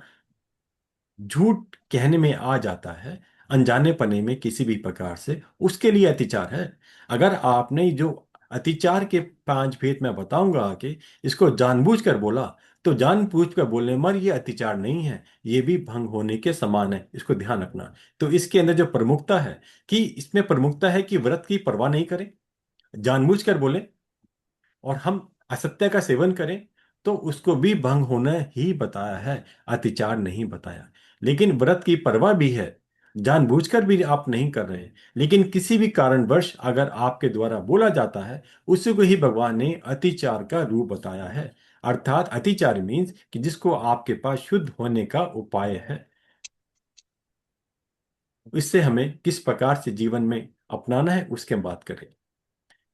झूठ कहने में आ जाता है, अनजाने पने में किसी भी प्रकार से, उसके लिए अतिचार है। अगर आपने जो अतिचार के पांच भेद मैं बताऊंगा आगे, इसको जानबूझकर बोला, तो जानबूझकर बोलने मर ये अतिचार नहीं है, ये भी भंग होने के समान है, इसको ध्यान रखना। तो इसके अंदर जो प्रमुखता है, कि इसमें प्रमुखता है कि व्रत की परवाह नहीं करें, जानबूझकर बोले, और हम असत्य का सेवन करें, तो उसको भी भंग होना ही बताया है, अतिचार नहीं बताया। लेकिन व्रत की परवाह भी है, जानबूझकर भी आप नहीं कर रहे, लेकिन किसी भी कारणवश अगर आपके द्वारा बोला जाता है, उसी को ही भगवान ने अतिचार का रूप बताया है। अर्थात अतिचार मीन्स कि जिसको आपके पास शुद्ध होने का उपाय है, इससे हमें किस प्रकार से जीवन में अपनाना है उसके हम बात करें।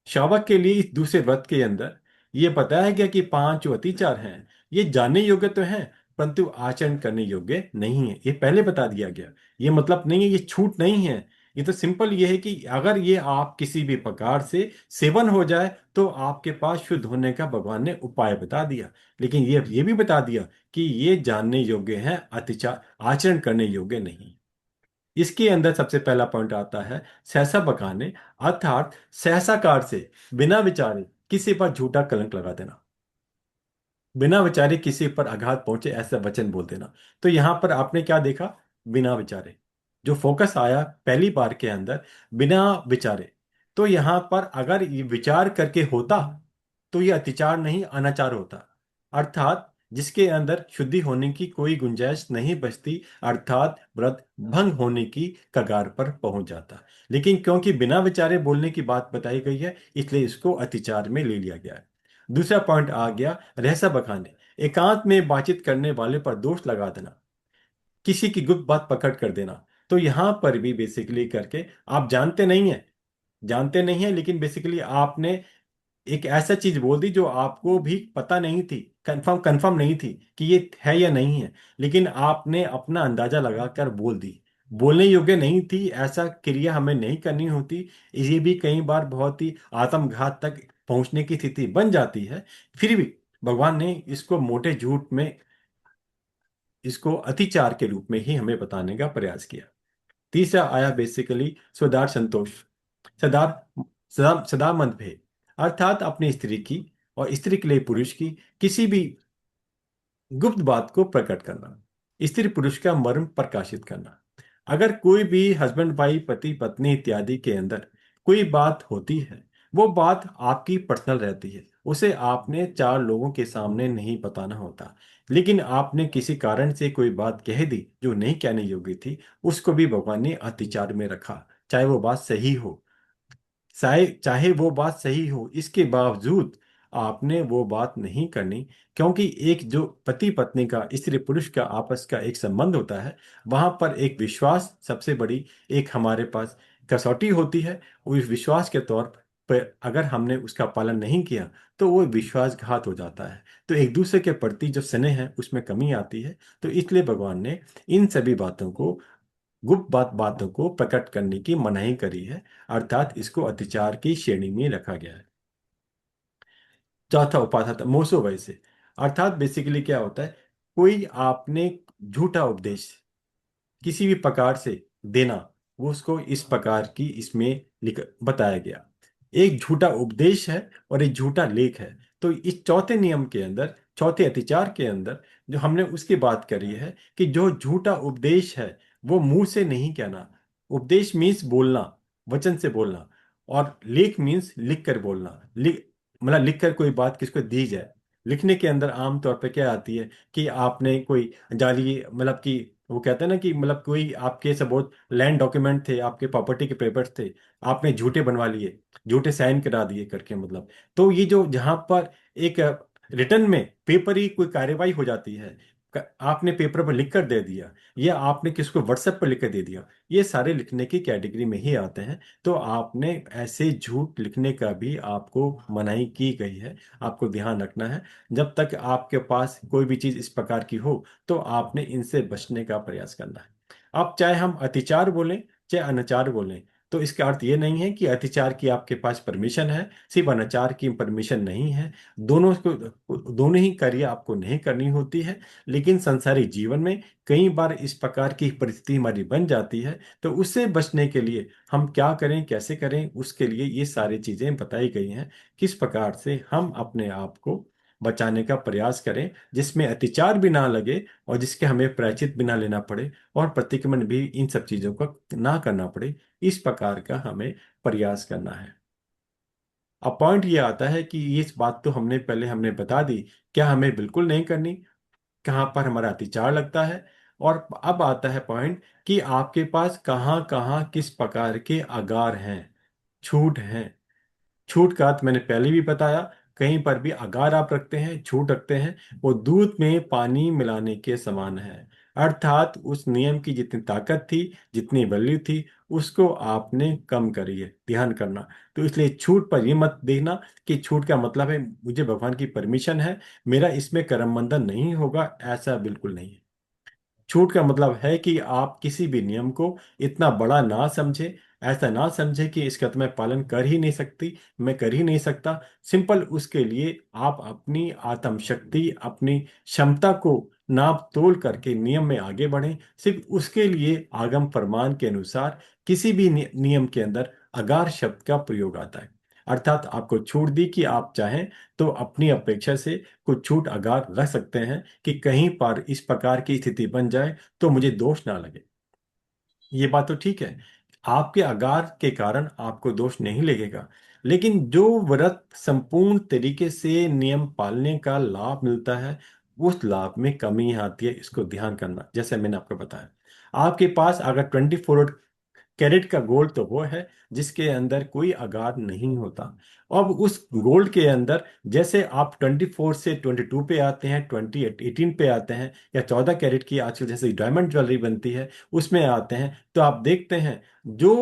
शावक के लिए इस दूसरे व्रत के अंदर ये बताया गया कि पांच जो अतिचार हैं, ये जानने योग्य तो हैं, परंतु आचरण करने योग्य नहीं है, ये पहले बता दिया गया। ये मतलब नहीं है, ये छूट नहीं है, ये तो सिंपल ये है कि अगर ये आप किसी भी प्रकार से सेवन हो जाए तो आपके पास शुद्ध होने का भगवान ने उपाय बता दिया। लेकिन ये भी बता दिया कि ये जानने योग्य है, अतिचार आचरण करने योग्य नहीं। इसके अंदर सबसे पहला पॉइंट आता है सहसा बकाने, अर्थात सहसाकार से बिना विचारे किसी पर झूठा कलंक लगा देना, बिना विचारे किसी पर आघात पहुंचे ऐसा वचन बोल देना। तो यहां पर आपने क्या देखा, बिना विचारे, जो फोकस आया पहली बार के अंदर, बिना विचारे। तो यहां पर अगर ये विचार करके होता तो ये अतिचार नहीं अनाचार होता, अर्थात जिसके अंदर शुद्धि होने की कोई गुंजाइश नहीं बचती, अर्थात व्रत भंग होने की कगार पर पहुंच जाता। लेकिन क्योंकि बिना विचारे बोलने की बात बताई गई है, इसलिए इसको अतिचार में ले लिया गया है। दूसरा पॉइंट आ गया रहसा बखाने, एकांत में बातचीत करने वाले पर दोष लगा देना, किसी की गुप्त बात पकड़ कर देना। तो यहां पर भी बेसिकली करके आप जानते नहीं है, लेकिन बेसिकली आपने एक ऐसा चीज बोल दी जो आपको भी पता नहीं थी, कंफर्म कंफर्म नहीं थी कि ये है या नहीं है, लेकिन आपने अपना अंदाजा लगाकर बोल दी। बोलने योग्य नहीं थी, ऐसा क्रिया हमें नहीं करनी होती। ये भी कई बार बहुत ही आत्मघात तक पहुंचने की स्थिति बन जाती है। फिर भी भगवान ने इसको मोटे झूठ में, इसको अतिचार के रूप में ही हमें बताने का प्रयास किया। तीसरा आया बेसिकली सदार संतोष, सदा सदा सदा मत भेद, अर्थात अपनी स्त्री की और स्त्री के लिए पुरुष की किसी भी गुप्त बात को प्रकट करना, स्त्री पुरुष का मर्म प्रकाशित करना। अगर कोई भी हस्बैंड वाइफ, पति पत्नी इत्यादि के अंदर कोई बात होती है, वो बात आपकी पर्सनल रहती है, उसे आपने चार लोगों के सामने नहीं बताना होता। लेकिन आपने किसी कारण से कोई बात कह दी जो नहीं कहने योग्य थी, उसको भी भगवान ने अतिचार में रखा, चाहे वो बात सही हो। चाहे चाहे वो बात सही हो, इसके बावजूद आपने वो बात नहीं करनी। क्योंकि एक जो पति पत्नी का, स्त्री पुरुष का आपस का एक संबंध होता है, वहां पर एक विश्वास सबसे बड़ी एक हमारे पास कसौटी होती है। उस विश्वास के तौर पर अगर हमने उसका पालन नहीं किया तो वो विश्वासघात हो जाता है। तो एक दूसरे के प्रति जो स्नेह है उसमें कमी आती है। तो इसलिए भगवान ने इन सभी बातों को, गुप्त बातों को प्रकट करने की मनाही करी है। अर्थात इसको अतिचार की श्रेणी में रखा गया है। चौथा उपाय था मोसो वैसे। अर्थात बेसिकली क्या होता है, कोई आपने झूठा उपदेश किसी भी प्रकार से देना, वो उसको इस प्रकार की इसमें लिख बताया गया। एक झूठा उपदेश है और एक झूठा लेख है। तो इस चौथे नियम के अंदर, चौथे अतिचार के अंदर जो हमने उसकी बात करी है कि जो झूठा उपदेश है वो मुंह से नहीं कहना। उपदेश मीन्स बोलना, वचन से बोलना। और लेख मीन्स लिख कर बोलना। मतलब लिख कर कोई बात किसको दी जाए। लिखने के अंदर आमतौर पे क्या आती है कि आपने कोई जाली, मतलब कि वो कहते हैं ना कि मतलब कोई आपके सब बहुत लैंड डॉक्यूमेंट थे, आपके प्रॉपर्टी के पेपर्स थे, आपने झूठे बनवा लिए, झूठे साइन करा दिए करके, मतलब। तो ये जो जहां पर एक रिटर्न में पेपर ही कोई कार्यवाही हो जाती है, आपने पेपर पर लिख कर दे दिया या आपने किसको व्हाट्सएप पर लिख कर दे दिया, ये सारे लिखने की कैटेगरी में ही आते हैं। तो आपने ऐसे झूठ लिखने का भी आपको मनाही की गई है। आपको ध्यान रखना है, जब तक आपके पास कोई भी चीज इस प्रकार की हो तो आपने इनसे बचने का प्रयास करना है। अब चाहे हम अतिचार बोलें चाहे अनाचार बोलें, तो इसका अर्थ ये नहीं है कि अतिचार की आपके पास परमिशन है, सिर्फ अनाचार की परमिशन नहीं है। दोनों ही कार्य आपको नहीं करनी होती है। लेकिन संसारी जीवन में कई बार इस प्रकार की परिस्थिति हमारी बन जाती है, तो उससे बचने के लिए हम क्या करें, कैसे करें, उसके लिए ये सारी चीजें बताई गई हैं। किस प्रकार से हम अपने आप को बचाने का प्रयास करें, जिसमें अतिचार भी ना लगे और जिसके हमें प्रायश्चित भी ना लेना पड़े और प्रतिक्रमण भी इन सब चीजों का ना करना पड़े। इस प्रकार का हमें प्रयास करना है। अब पॉइंट ये आता है कि ये इस बात तो हमने बता दी, क्या हमें बिल्कुल नहीं करनी, कहाँ पर हमारा अतिचार लगता है। और अब आता है पॉइंट कि आपके पास कहाँ कहाँ किस प्रकार के आगार हैं, छूट हैं। छूट का अर्थ मैंने पहले भी बताया, कहीं पर भी अगर आप रखते हैं, छूट रखते हैं, वो दूध में पानी मिलाने के समान है। अर्थात उस नियम की जितनी ताकत थी, जितनी वैल्यू थी, उसको आपने कम करी है, ध्यान करना। तो इसलिए छूट पर ये मत देखना कि छूट का मतलब है मुझे भगवान की परमिशन है, मेरा इसमें करम बंधन नहीं होगा, ऐसा बिल्कुल नहीं है। छूट का मतलब है कि आप किसी भी नियम को इतना बड़ा ना समझे, ऐसा ना समझे कि इसका तो मैं पालन कर ही नहीं सकती, मैं कर ही नहीं सकता। सिंपल उसके लिए आप अपनी आत्म शक्ति, अपनी क्षमता को नाप तोल करके नियम में आगे बढ़ें। सिर्फ उसके लिए आगम फरमान के अनुसार किसी भी नियम के अंदर अगार शब्द का प्रयोग आता है। अर्थात आपको छूट दी कि आप चाहें तो अपनी अपेक्षा से कुछ छूट अगार रख सकते हैं कि कहीं पर इस प्रकार की स्थिति बन जाए तो मुझे दोष ना लगे। ये बात तो ठीक है, आपके अगार के कारण आपको दोष नहीं लगेगा। लेकिन जो व्रत संपूर्ण तरीके से नियम पालने का लाभ मिलता है, उस लाभ में कमी आती है, इसको ध्यान करना। जैसे मैंने आपको बताया, आपके पास अगर 24 कैरेट का गोल्ड तो वो है जिसके अंदर कोई आगार नहीं होता। अब उस गोल्ड के अंदर जैसे आप 24 से 22 पे आते हैं, 18 पे आते हैं, या 14 कैरेट की आजकल जैसे डायमंड ज्वेलरी बनती है उसमें आते हैं, तो आप देखते हैं जो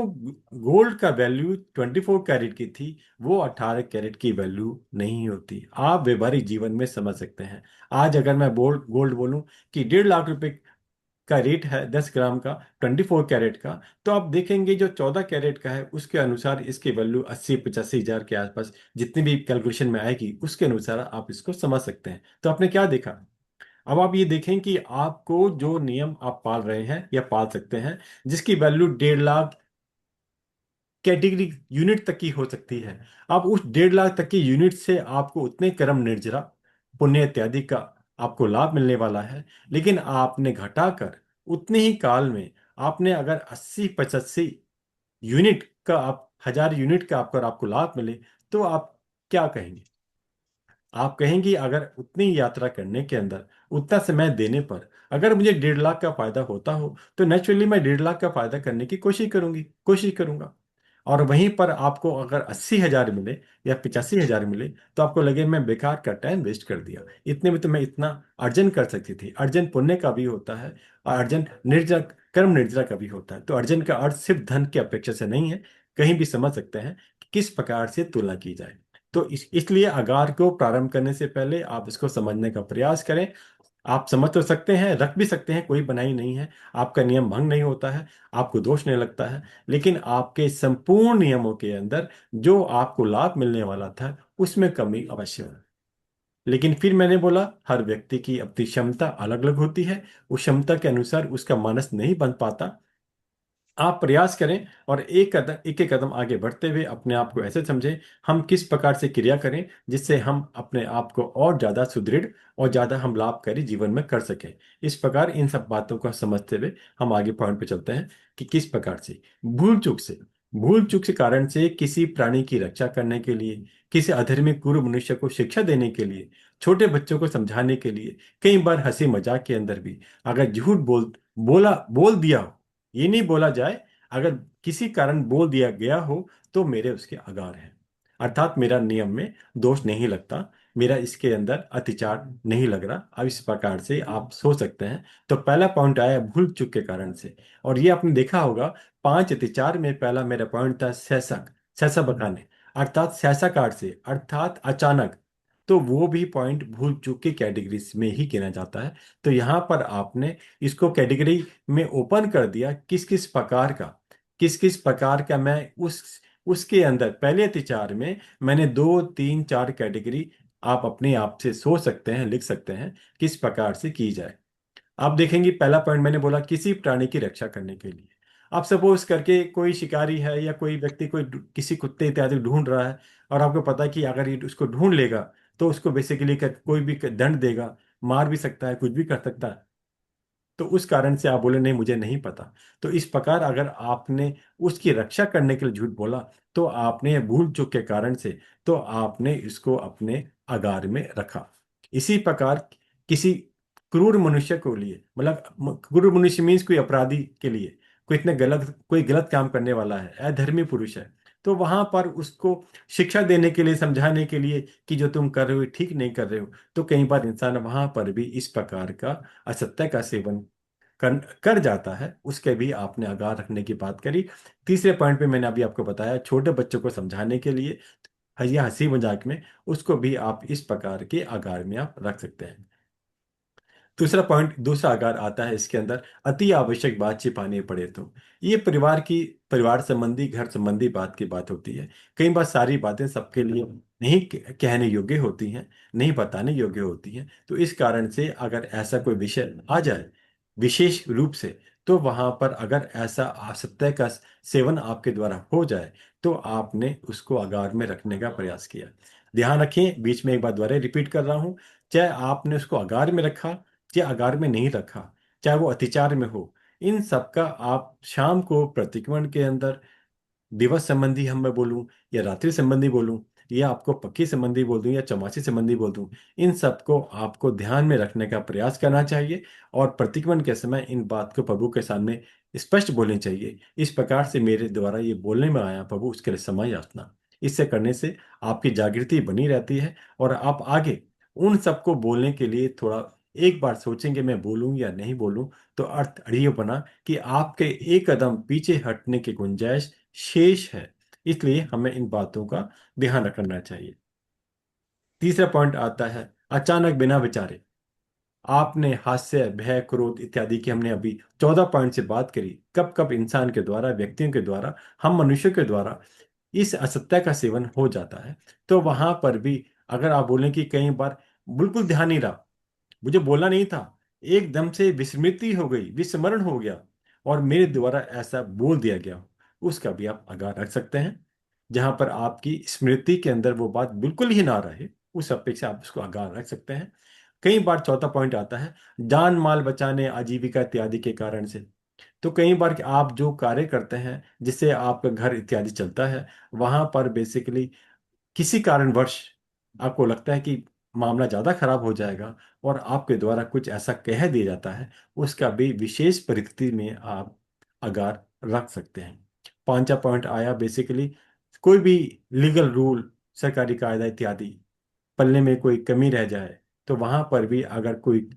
गोल्ड का वैल्यू 24 कैरेट की थी वो 18 कैरेट की वैल्यू नहीं होती। आप व्यवहारिक जीवन में समझ सकते हैं। आज अगर मैं गोल्ड गोल्ड बोलूं कि 1.5 लाख रुपए का रेट है 10 ग्राम का, 24 कैरेट का, तो आप देखेंगे जो 14 कैरेट का है उसके अनुसार इसकी वैल्यू 80-85 हजार के आसपास, जितनी भी कैलकुलेशन में आएगी उसके अनुसार आप इसको समझ सकते हैं। तो आपने क्या देखा। अब आप ये देखें कि आपको जो नियम आप पाल रहे हैं या पाल सकते हैं, जिसकी वैल्यू 1.5 लाख कैटेगरी यूनिट तक की हो सकती है। अब उस 1.5 लाख तक की यूनिट से आपको उतने कर्म निर्जरा, पुण्य इत्यादि का आपको लाभ मिलने वाला है। लेकिन आपने घटाकर उतने ही काल में आपने अगर 80-85 यूनिट का, आप 1,000 यूनिट का आपको लाभ मिले, तो आप क्या कहेंगे? आप कहेंगे अगर उतनी यात्रा करने के अंदर उतना समय देने पर अगर मुझे 1.5 लाख का फायदा होता हो, तो नेचुरली मैं 1.5 लाख का फायदा करने की कोशिश करूंगा। और वहीं पर आपको अगर 80,000 मिले या 85,000 मिले, तो आपको लगे मैं बेकार का टाइम वेस्ट कर दिया, इतने में तो मैं इतना अर्जन कर सकती थी। अर्जन पुण्य का भी होता है और अर्जन निर्जर, कर्म निर्जरा का भी होता है। तो अर्जन का अर्थ सिर्फ धन की अपेक्षा से नहीं है। कहीं भी समझ सकते हैं कि किस प्रकार से तुलना की जाए। तो इसलिए अगार को प्रारंभ करने से पहले आप इसको समझने का प्रयास करें। आप समझ तो सकते हैं, रख भी सकते हैं, कोई बनाई नहीं है, आपका नियम भंग नहीं होता है, आपको दोष नहीं लगता है। लेकिन आपके संपूर्ण नियमों के अंदर जो आपको लाभ मिलने वाला था उसमें कमी अवश्य है। लेकिन फिर मैंने बोला, हर व्यक्ति की अपनी क्षमता अलग अलग होती है, उस क्षमता के अनुसार उसका मानस नहीं बन पाता। आप प्रयास करें और एक एक कदम आगे बढ़ते हुए अपने आप को ऐसे समझें हम किस प्रकार से क्रिया करें जिससे हम अपने आप को और ज्यादा सुदृढ़ और ज्यादा हम लाभकारी जीवन में कर सकें। इस प्रकार इन सब बातों को समझते हुए हम आगे पॉइंट पे चलते हैं कि किस प्रकार से भूल चूक से कारण से किसी प्राणी की रक्षा करने के लिए, किसी अधर्मी क्रूर मनुष्य को शिक्षा देने के लिए, छोटे बच्चों को समझाने के लिए, कई बार हंसी मजाक के अंदर भी अगर झूठ बोल दिया हो, ये नहीं बोला जाए, अगर किसी कारण बोल दिया गया हो तो मेरे उसके आगार हैं, अर्थात मेरा नियम में दोष नहीं लगता, मेरा इसके अंदर अतिचार नहीं लग रहा। अब इस प्रकार से आप सोच सकते हैं। तो पहला पॉइंट आया भूल चूक के कारण से। और ये आपने देखा होगा, 5 अतिचार में पहला मेरा पॉइंट था सहसा, सहसा बकाने, अर्थात सहसा कार से, अर्थात अचानक। तो वो भी पॉइंट भूल चूक की कैटेगरी में ही गिना जाता है। तो यहाँ पर आपने इसको कैटेगरी में ओपन कर दिया, किस किस प्रकार का मैं उसके अंदर पहले अतिचार में मैंने 2 3 4 कैटेगरी आप अपने आप से सोच सकते हैं, लिख सकते हैं किस प्रकार से की जाए। आप देखेंगे पहला पॉइंट मैंने बोला किसी प्राणी की रक्षा करने के लिए। आप सपोज करके कोई शिकारी है या कोई व्यक्ति कोई किसी कुत्ते इत्यादि ढूंढ रहा है, और आपको पता है कि अगर ये उसको ढूंढ लेगा तो उसको बेसिकली कोई भी दंड देगा, मार भी सकता है, कुछ भी कर सकता है। तो उस कारण से आप बोले नहीं मुझे नहीं पता। तो इस प्रकार अगर आपने उसकी रक्षा करने के लिए झूठ बोला, तो आपने भूल चूक के कारण से तो आपने इसको अपने अगार में रखा। इसी प्रकार किसी क्रूर मनुष्य को लिए, मतलब क्रूर मनुष्य मीन्स कोई अपराधी के लिए, कोई गलत काम करने वाला है, अधर्मी पुरुष है, तो वहां पर उसको शिक्षा देने के लिए, समझाने के लिए कि जो तुम कर रहे हो ठीक नहीं कर रहे हो, तो कई बार इंसान वहां पर भी इस प्रकार का असत्य का सेवन कर जाता है। उसके भी आपने आगाह रखने की बात करी। तीसरे पॉइंट पे मैंने अभी आपको बताया छोटे बच्चों को समझाने के लिए या हंसी मजाक में, उसको भी आप इस प्रकार के आगार में आप रख सकते हैं। दूसरा पॉइंट, दूसरा आकार आता है इसके अंदर, अति आवश्यक बात छिपानी पड़े तो। ये परिवार संबंधी, घर संबंधी बात की बात होती है। कई बार सारी बातें सबके लिए नहीं कहने योग्य होती हैं, नहीं बताने योग्य होती हैं। तो इस कारण से अगर ऐसा कोई विषय आ जाए विशेष रूप से, तो वहां पर अगर ऐसा असत्य का सेवन आपके द्वारा हो जाए, तो आपने उसको अगार में रखने का प्रयास किया। ध्यान रखें, बीच में एक बार दोबारा रिपीट कर रहा हूं, चाहे आपने उसको अगार में रखा या अगार में नहीं रखा, चाहे वो अतिचार में हो, इन सब का आप शाम को प्रतिक्रमण के अंदर, दिवस संबंधी हम मैं बोलूं या रात्रि संबंधी बोलूं, या आपको पक्की संबंधी बोल दूं या चौमासी संबंधी बोल दूं, इन सबको आपको ध्यान में रखने का प्रयास करना चाहिए। और प्रतिक्रमण के समय इन बात को प्रभु के सामने स्पष्ट बोलनी चाहिए, इस प्रकार से मेरे द्वारा ये बोलने में आया प्रभु उसके लिए समय याचना। इससे करने से आपकी जागृति बनी रहती है, और आप आगे उन सबको बोलने के लिए थोड़ा एक बार सोचेंगे मैं बोलूं या नहीं बोलूं, तो अर्थ ये बना कि आपके एक कदम पीछे हटने की गुंजाइश शेष है। इसलिए हमें इन बातों का ध्यान रखना चाहिए। तीसरा पॉइंट आता है अचानक बिना विचारे। आपने हास्य, भय, क्रोध इत्यादि की हमने अभी 14 पॉइंट से बात करी, कब कब इंसान के द्वारा, व्यक्तियों के द्वारा, हम मनुष्यों के द्वारा इस असत्य का सेवन हो जाता है। तो वहां पर भी अगर आप बोलें कि कई बार बिल्कुल ध्यान नहीं रहा, मुझे बोलना नहीं था, एकदम से विस्मृति हो गई, विस्मरण हो गया और मेरे द्वारा ऐसा बोल दिया गया, उसका भी आप आगाह रख सकते हैं। जहां पर आपकी स्मृति के अंदर वो बात बिल्कुल ही ना रहे, उस अपेक्षा आप उसको आगाह रख सकते हैं। कई बार चौथा पॉइंट आता है जान माल बचाने, आजीविका इत्यादि के कारण से। तो कई बार कि आप जो कार्य करते हैं जिससे आपका घर इत्यादि चलता है, वहां पर बेसिकली किसी कारणवश आपको लगता है कि मामला ज्यादा खराब हो जाएगा और आपके द्वारा कुछ ऐसा कह दिया जाता है, उसका भी विशेष परिस्थिति में आप अगार रख सकते हैं। पांचवा पॉइंट आया बेसिकली कोई भी लीगल रूल, सरकारी कायदा इत्यादि पढ़ने में कोई कमी रह जाए, तो वहां पर भी अगर कोई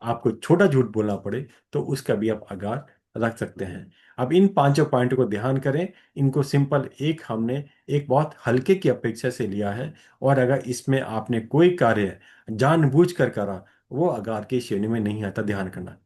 आपको छोटा झूठ बोलना पड़े तो उसका भी आप आगाह रख सकते हैं। अब इन पांचों पॉइंट को ध्यान करें। इनको सिंपल एक हमने एक बहुत हल्के की अपेक्षा से लिया है, और अगर इसमें आपने कोई कार्य जानबूझ कर करा, वो आगाह की श्रेणी में नहीं आता। ध्यान करना,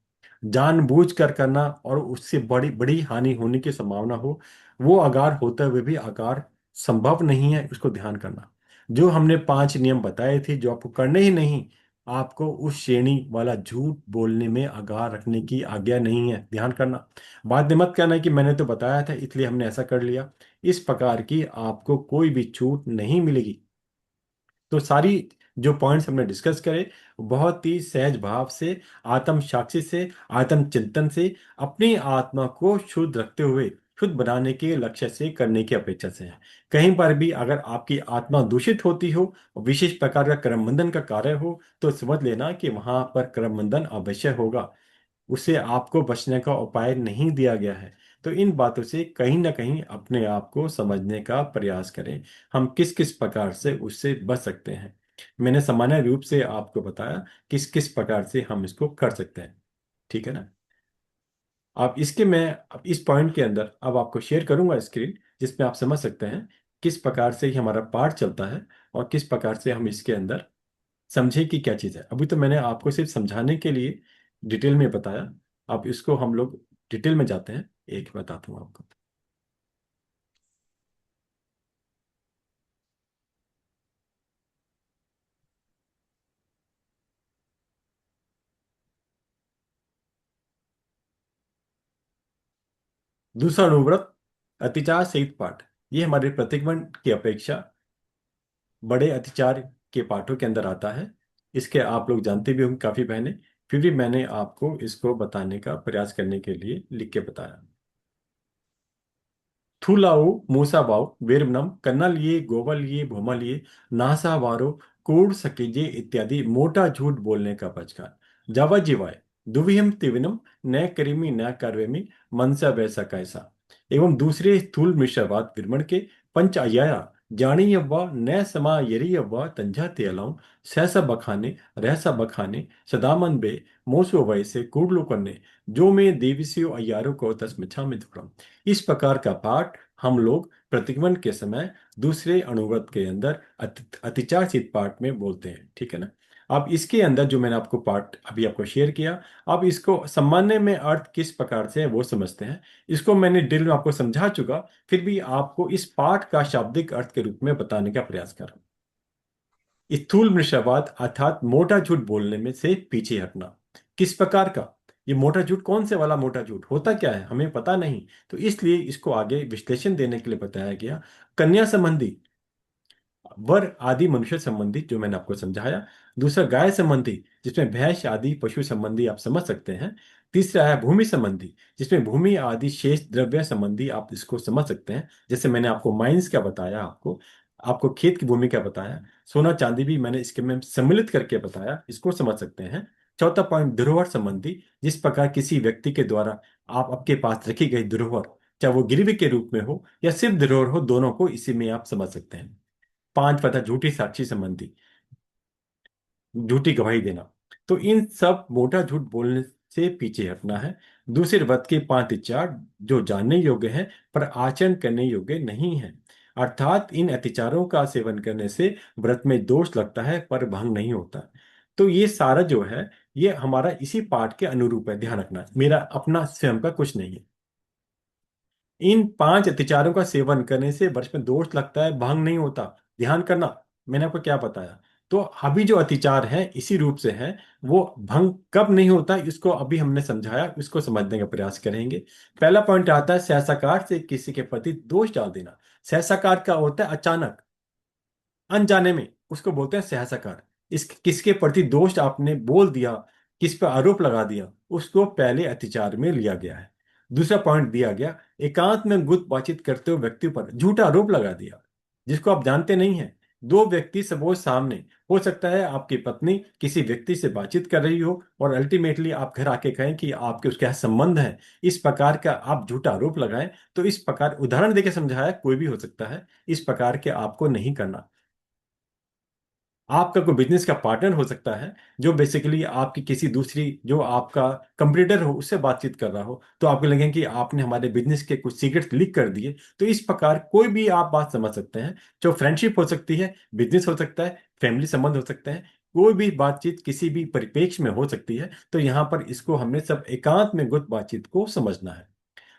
जानबूझ कर करना और उससे बड़ी बड़ी हानि होने की संभावना हो, वो आगाह होते हुए भी आगाह संभव नहीं है, उसको ध्यान करना। जो हमने पांच नियम बताए थे जो आपको करने ही नहीं, आपको उस श्रेणी वाला झूठ बोलने में आगाह रखने की आज्ञा नहीं है। ध्यान करना, बाद में मत कहना कि मैंने तो बताया था इसलिए हमने ऐसा कर लिया। इस प्रकार की आपको कोई भी छूट नहीं मिलेगी। तो सारी जो पॉइंट्स हमने डिस्कस करे, बहुत ही सहज भाव से, आत्म साक्षी से, आत्म चिंतन से, अपनी आत्मा को शुद्ध रखते हुए, शुद्ध बनाने के लक्ष्य से करने की अपेक्षा से है। कहीं पर भी अगर आपकी आत्मा दूषित होती हो, विशेष प्रकार का कर्म बंधन का कार्य हो, तो समझ लेना कि वहां पर कर्म बंधन अवश्य होगा। उसे आपको बचने का उपाय नहीं दिया गया है। तो इन बातों से कहीं ना कहीं अपने आप को समझने का प्रयास करें, हम किस किस प्रकार से उससे बच सकते हैं। मैंने सामान्य रूप से आपको बताया किस किस प्रकार से हम इसको कर सकते हैं। ठीक है ना। आप इसके मैं अब इस पॉइंट के अंदर अब आपको शेयर करूंगा स्क्रीन, जिसमें आप समझ सकते हैं किस प्रकार से ही हमारा पाठ चलता है और किस प्रकार से हम इसके अंदर समझे कि क्या चीज़ है। अभी तो मैंने आपको सिर्फ समझाने के लिए डिटेल में बताया। अब इसको हम लोग डिटेल में जाते हैं, एक बताता हूँ आपको। दूसरा अनुव्रत, अतिचार सहित पाठ। ये हमारे प्रतिगमन की अपेक्षा बड़े अतिचार के पाठों के अंदर आता है। इसके आप लोग जानते भी होंगे काफी बहने, फिर भी मैंने आपको इसको बताने का प्रयास करने के लिए लिख के बताया। थूलाऊ मूसाबाऊ वीरमनम कन्नलिये गोवलिये भूमलिये नासावारो कूड़ सकेजे इत्यादि मोटा झूठ बोलने का बचकान जावा जीवाय दुविहिम तिविनम न करीमी न कार्वेमी मनसा वैसा कैसा। एवं दूसरे स्थूल मिश्रवाद विरमण के पंच अयाया जानी यव्वा न समा यरी यव्वा तंजा तेलाऊ सहसा बखाने रहसा बखाने सदामन बे मोसो वैसे कूड़लो करने जो में देविसियो अयारो को तस्मिछा में दुक्रम। इस प्रकार का पाठ हम लोग प्रतिगमन के समय दूसरे अनुव्रत के अंदर अतिचार चित पाठ में बोलते हैं। ठीक है ना। अब इसके अंदर जो मैंने आपको पाठ अभी आपको शेयर किया, अब इसको सामान्य में अर्थ किस प्रकार से है वो समझते हैं। इसको मैंने डिटेल में आपको समझा चुका, फिर भी आपको इस पाठ का शाब्दिक अर्थ के रूप में बताने का प्रयास कर रहा हूं। स्थूल मिश्रवाद अर्थात मोटा झूठ बोलने में से पीछे हटना। किस प्रकार का? ये मोटा झूठ कौन से वाला मोटा झूठ होता क्या है हमें पता नहीं, तो इसलिए इसको आगे विश्लेषण देने के लिए बताया गया। कन्या संबंधी, वर आदि मनुष्य संबंधी जो मैंने आपको समझाया। दूसरा गाय संबंधी, जिसमें भैंस आदि पशु संबंधी आप समझ सकते हैं। तीसरा है भूमि संबंधी, जिसमें भूमि आदि शेष द्रव्य संबंधी आप इसको समझ सकते हैं। जैसे मैंने आपको माइंस क्या बताया, आपको आपको खेत की भूमि क्या बताया, सोना चांदी भी मैंने इसके में सम्मिलित करके बताया, इसको समझ सकते हैं। चौथा पॉइंट धरोहर संबंधी, जिस प्रकार किसी व्यक्ति के द्वारा आप आपके पास रखी गई धरोहर, चाहे वो गिरवी के रूप में हो या सिर्फ धरोहर हो, दोनों को इसी में आप समझ सकते हैं। पांच पता झूठी साक्षी संबंधी, झूठी गवाही देना। तो इन सब मोटा झूठ बोलने से पीछे हटना है। दूसरे व्रत के पांच अतिचार जो जानने योग्य हैं पर आचरण करने योग्य नहीं है, अर्थात इन अतिचारों का सेवन करने से व्रत में दोष लगता है पर भंग नहीं होता। तो ये सारा जो है ये हमारा इसी पाठ के अनुरूप है। ध्यान रखना, मेरा अपना स्वयं का कुछ नहीं है। इन पांच अतिचारों का सेवन करने से वर्ष में दोष लगता है, भंग नहीं होता। ध्यान करना, मैंने आपको क्या बताया। तो अभी जो अतिचार है इसी रूप से है। वो भंग कब नहीं होता इसको अभी हमने समझाया, इसको समझने का प्रयास करेंगे। पहला पॉइंट आता है सहसाकार से किसी के प्रति दोष डाल देना। सहसाकार का होता है अचानक, अनजाने में, उसको बोलते हैं सहसाकार। इस किसके प्रति दोष आपने बोल दिया, किस पर आरोप लगा दिया, उसको पहले अतिचार में लिया गया है। दूसरा पॉइंट दिया गया, एकांत में गुप्त बातचीत करते हुए व्यक्ति पर झूठा आरोप लगा दिया जिसको आप जानते नहीं हैं। दो व्यक्ति सपोज सामने, हो सकता है आपकी पत्नी किसी व्यक्ति से बातचीत कर रही हो और अल्टीमेटली आप घर आके कहें कि आपके उसके यहाँ संबंध है, इस प्रकार का आप झूठा आरोप लगाएं। तो इस प्रकार उदाहरण देके समझाया, कोई भी हो सकता है, इस प्रकार के आपको नहीं करना। आपका कोई बिजनेस का पार्टनर हो सकता है जो बेसिकली आपकी किसी दूसरी, जो आपका कंपटीटर हो, उससे बातचीत कर रहा हो, तो आपको लगे कि आपने हमारे बिजनेस के कुछ सीक्रेट्स लीक कर दिए। तो इस प्रकार कोई भी आप बात समझ सकते हैं, जो फ्रेंडशिप हो सकती है, बिजनेस हो सकता है, फैमिली संबंध हो सकते हैं, कोई भी बातचीत किसी भी परिप्रेक्ष्य में हो सकती है। तो यहाँ पर इसको हमने सब एकांत में गुप्त बातचीत को समझना है।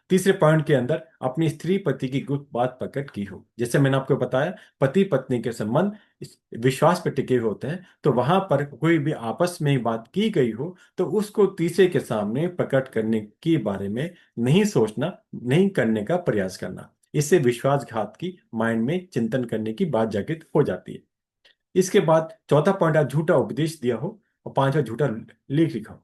तीसरे पॉइंट के अंदर अपनी स्त्री पति की गुप्त बात प्रकट की हो, जैसे मैंने आपको बताया पति पत्नी के संबंध विश्वास पर टिके हुए होते हैं, तो वहां पर कोई भी आपस में बात की गई हो तो उसको तीसरे के सामने प्रकट करने के बारे में नहीं सोचना, नहीं करने का प्रयास करना। इससे विश्वासघात की माइंड में चिंतन करने की बात जागृत हो जाती है। इसके बाद चौथा पॉइंट, आप झूठा उपदेश दिया हो और पांचवा झूठा लेख लिखा हो।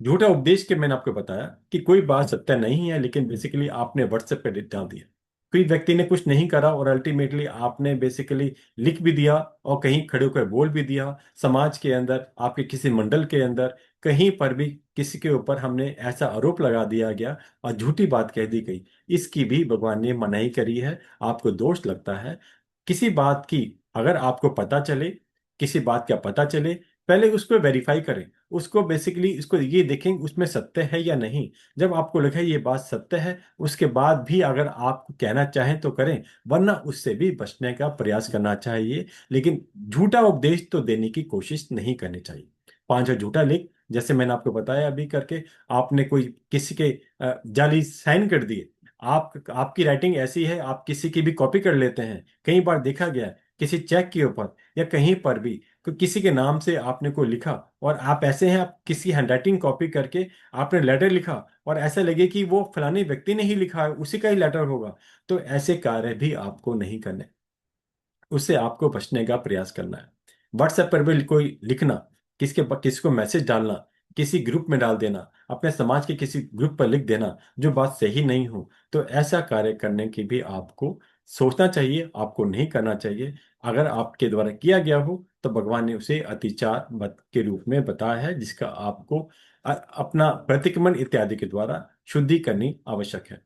झूठा उपदेश के मैंने आपको बताया कि कोई बात सत्य नहीं है, लेकिन बेसिकली आपने व्हाट्सएप पे डाल दिया। कोई व्यक्ति ने कुछ नहीं करा और अल्टीमेटली आपने बेसिकली लिख भी दिया और कहीं खड़े होकर बोल भी दिया। समाज के अंदर, आपके किसी मंडल के अंदर, कहीं पर भी किसी के ऊपर हमने ऐसा आरोप लगा दिया गया और झूठी बात कह दी गई, इसकी भी भगवान ने मनाही करी है। आपको दोष लगता है किसी बात की, अगर आपको पता चले, किसी बात का पता चले, पहले उसको वेरीफाई करें। उसको बेसिकली इसको ये देखें उसमें सत्य है या नहीं। जब आपको लगे ये बात सत्य है, उसके बाद भी अगर आप कहना चाहें तो करें, वरना उससे भी बचने का प्रयास करना चाहिए। लेकिन झूठा उपदेश तो देने की कोशिश नहीं करनी चाहिए। पांचवा झूठा लेख, जैसे मैंने आपको बताया अभी करके, आपने कोई किसी के जाली साइन कर दिए। आपकी राइटिंग ऐसी है, आप किसी की भी कॉपी कर लेते हैं, कई बार देखा गया है किसी चेक के ऊपर या कहीं पर भी किसी के नाम से आपने को लिखा, और आप ऐसे हैं, आप किसी हैंडराइटिंग कॉपी करके आपने लेटर लिखा और ऐसा लगे कि वो फलाने व्यक्ति ने ही लिखा है, उसी का ही लेटर होगा। तो ऐसे कार्य भी आपको नहीं करने, उससे आपको बचने का प्रयास करना है। व्हाट्सएप पर भी कोई लिखना, किसी को मैसेज डालना, किसी ग्रुप में डाल देना, अपने समाज के किसी ग्रुप पर लिख देना जो बात सही नहीं हो, तो ऐसा कार्य करने की भी आपको सोचना चाहिए, आपको नहीं करना चाहिए। अगर आपके द्वारा किया गया हो तो भगवान ने उसे अतिचार मत के रूप में बताया है, जिसका आपको अपना प्रतिक्रमण इत्यादि के द्वारा शुद्धि करनी आवश्यक है।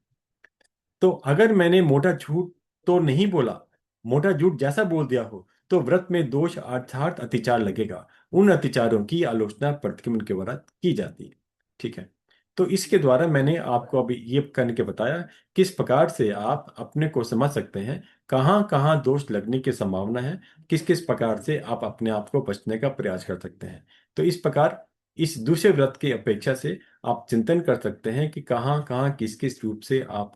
तो अगर मैंने मोटा झूठ तो नहीं बोला, मोटा झूठ जैसा बोल दिया हो, तो व्रत में दोष अर्थात अतिचार लगेगा। उन अतिचारों की आलोचना प्रतिक्रमण के द्वारा की जाती है। ठीक है। तो इसके द्वारा मैंने आपको अभी ये करने के बताया किस प्रकार से आप अपने को समझ सकते हैं, कहाँ कहाँ दोष लगने की संभावना है, किस किस प्रकार से आप अपने आप को बचने का प्रयास कर सकते हैं। तो इस प्रकार इस दूसरे व्रत की अपेक्षा से आप चिंतन कर सकते हैं कि कहाँ कहाँ किस किस रूप से आप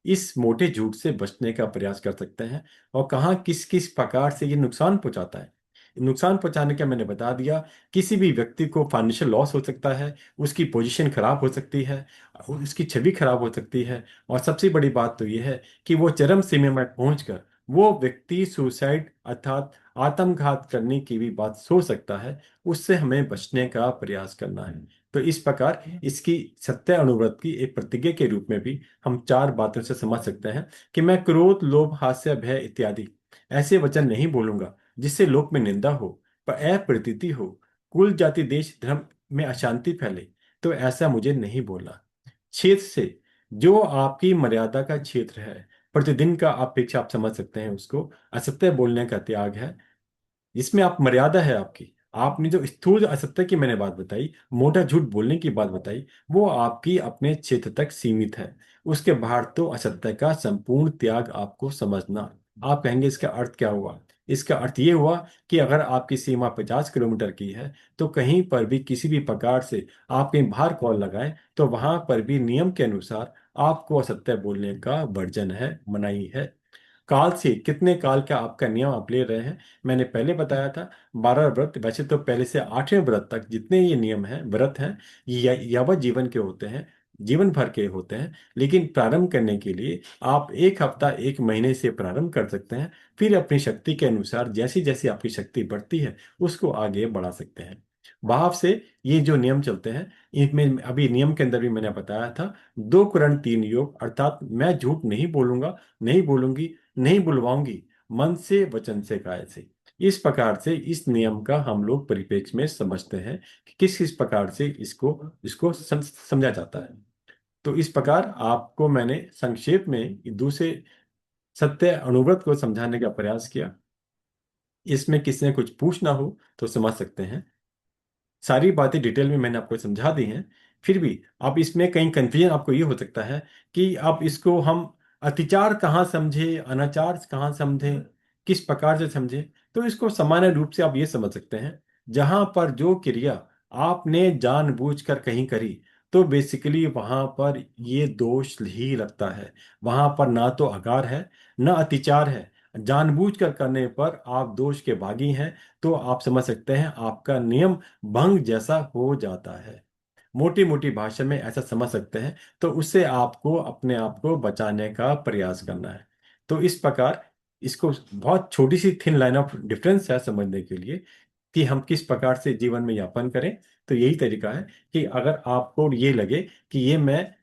इस मोटे झूठ से बचने का प्रयास कर सकते हैं और कहाँ किस किस प्रकार से ये नुकसान पहुंचाता है। नुकसान पहुंचाने का मैंने बता दिया, किसी भी व्यक्ति को फाइनेंशियल लॉस हो सकता है, उसकी पोजीशन खराब हो सकती है, उसकी छवि खराब हो सकती है, और सबसे बड़ी बात तो यह है कि वो चरम सीमा में पहुंचकर वो व्यक्ति सुसाइड अर्थात आत्मघात करने की भी बात सोच सकता है। उससे हमें बचने का प्रयास करना है। तो इस प्रकार इसकी सत्य अनुव्रत की एक प्रतिज्ञा के रूप में भी हम चार बातों से समझ सकते हैं कि मैं क्रोध, लोभ, हास्य, भय इत्यादि ऐसे वचन नहीं बोलूंगा जिससे लोक में निंदा हो, पर अप्रतीति हो, कुल, जाति, देश, धर्म में अशांति फैले, तो ऐसा मुझे नहीं बोलना। क्षेत्र से जो आपकी मर्यादा का क्षेत्र है, प्रतिदिन का अपेक्षा आप समझ सकते हैं उसको, असत्य बोलने का त्याग है, जिसमें आप मर्यादा है आपकी। आपने जो स्थूल असत्य की मैंने बात बताई, मोटा झूठ बोलने की बात बताई, वो आपकी अपने क्षेत्र तक सीमित है। उसके बाहर तो असत्य का संपूर्ण त्याग आपको समझना। आप कहेंगे इसका अर्थ क्या हुआ? इसका अर्थ ये हुआ कि अगर आपकी सीमा 50 किलोमीटर की है, तो कहीं पर भी किसी भी प्रकार से आप कहीं बाहर कॉल लगाएं, तो वहां पर भी नियम के अनुसार आपको असत्य बोलने का वर्जन है, मनाही है। काल से कितने काल का आपका नियम आप ले रहे हैं। मैंने पहले बताया था 12 व्रत, वैसे तो पहले से 8वें व्रत तक जितने ये नियम हैं, व्रत हैं, ये यावत जीवन के होते हैं, जीवन भर के होते हैं। लेकिन प्रारंभ करने के लिए आप एक हफ्ता, एक महीने से प्रारंभ कर सकते हैं। फिर अपनी शक्ति के अनुसार जैसी जैसी आपकी शक्ति बढ़ती है उसको आगे बढ़ा सकते हैं। भाव से ये जो नियम चलते हैं, इनमें अभी नियम के अंदर भी मैंने बताया था, 2 करण 3 योग, अर्थात मैं झूठ नहीं बोलूंगा, नहीं बोलूंगी, नहीं बुलवाऊंगी, मन से, वचन से, काय से। इस प्रकार से इस नियम का हम लोग परिप्रेक्ष्य में समझते हैं कि किस किस प्रकार से इसको इसको समझा जाता है। तो इस प्रकार आपको मैंने संक्षेप में दूसरे सत्य अनुव्रत को समझाने का प्रयास किया। इसमें किसी ने कुछ पूछना हो तो समझ सकते हैं। सारी बातें डिटेल में मैंने आपको समझा दी हैं। फिर भी अब इसमें कहीं कंफ्यूजन आपको ये हो सकता है कि अब इसको हम अतिचार कहाँ समझे, अनाचार कहाँ समझे, किस प्रकार से समझे। तो इसको सामान्य रूप से आप ये समझ सकते हैं, जहां पर जो क्रिया आपने जानबूझकर कहीं करी, तो बेसिकली वहां पर ये दोष ही लगता है। वहां पर ना तो अकार है, ना अतिचार है। जानबूझकर करने पर आप दोष के भागी हैं। तो आप समझ सकते हैं आपका नियम भंग जैसा हो जाता है। मोटी मोटी भाषा में ऐसा समझ सकते हैं। तो उससे आपको अपने आप को बचाने का प्रयास करना है। तो इस प्रकार इसको बहुत छोटी सी थिन लाइन ऑफ डिफरेंस है समझने के लिए कि हम किस प्रकार से जीवन में यापन करें। तो यही तरीका है कि अगर आपको ये लगे कि ये मैं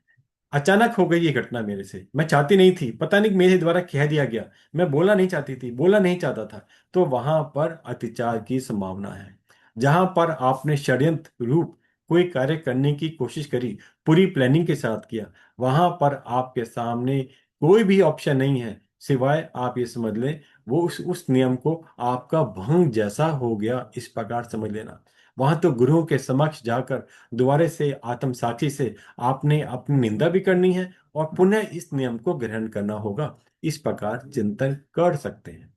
अचानक हो गई ये घटना मेरे से, मैं चाहती नहीं थी, पता नहीं मेरे द्वारा कह दिया गया, मैं बोलना नहीं चाहती थी, बोलना नहीं चाहता था, तो वहां पर अतिचार की संभावना है। जहां पर आपने षड्यंत्र रूप कोई कार्य करने की कोशिश करी, पूरी प्लानिंग के साथ किया, वहां पर आपके सामने कोई भी ऑप्शन नहीं है सिवाय आप ये समझ लें वो उस नियम को आपका भंग जैसा हो गया, इस प्रकार समझ लेना। वहां तो गुरुओं के समक्ष जाकर दोबारा से आत्म साक्षी से आपने अपनी निंदा भी करनी है और पुनः इस नियम को ग्रहण करना होगा। इस प्रकार चिंतन कर सकते हैं।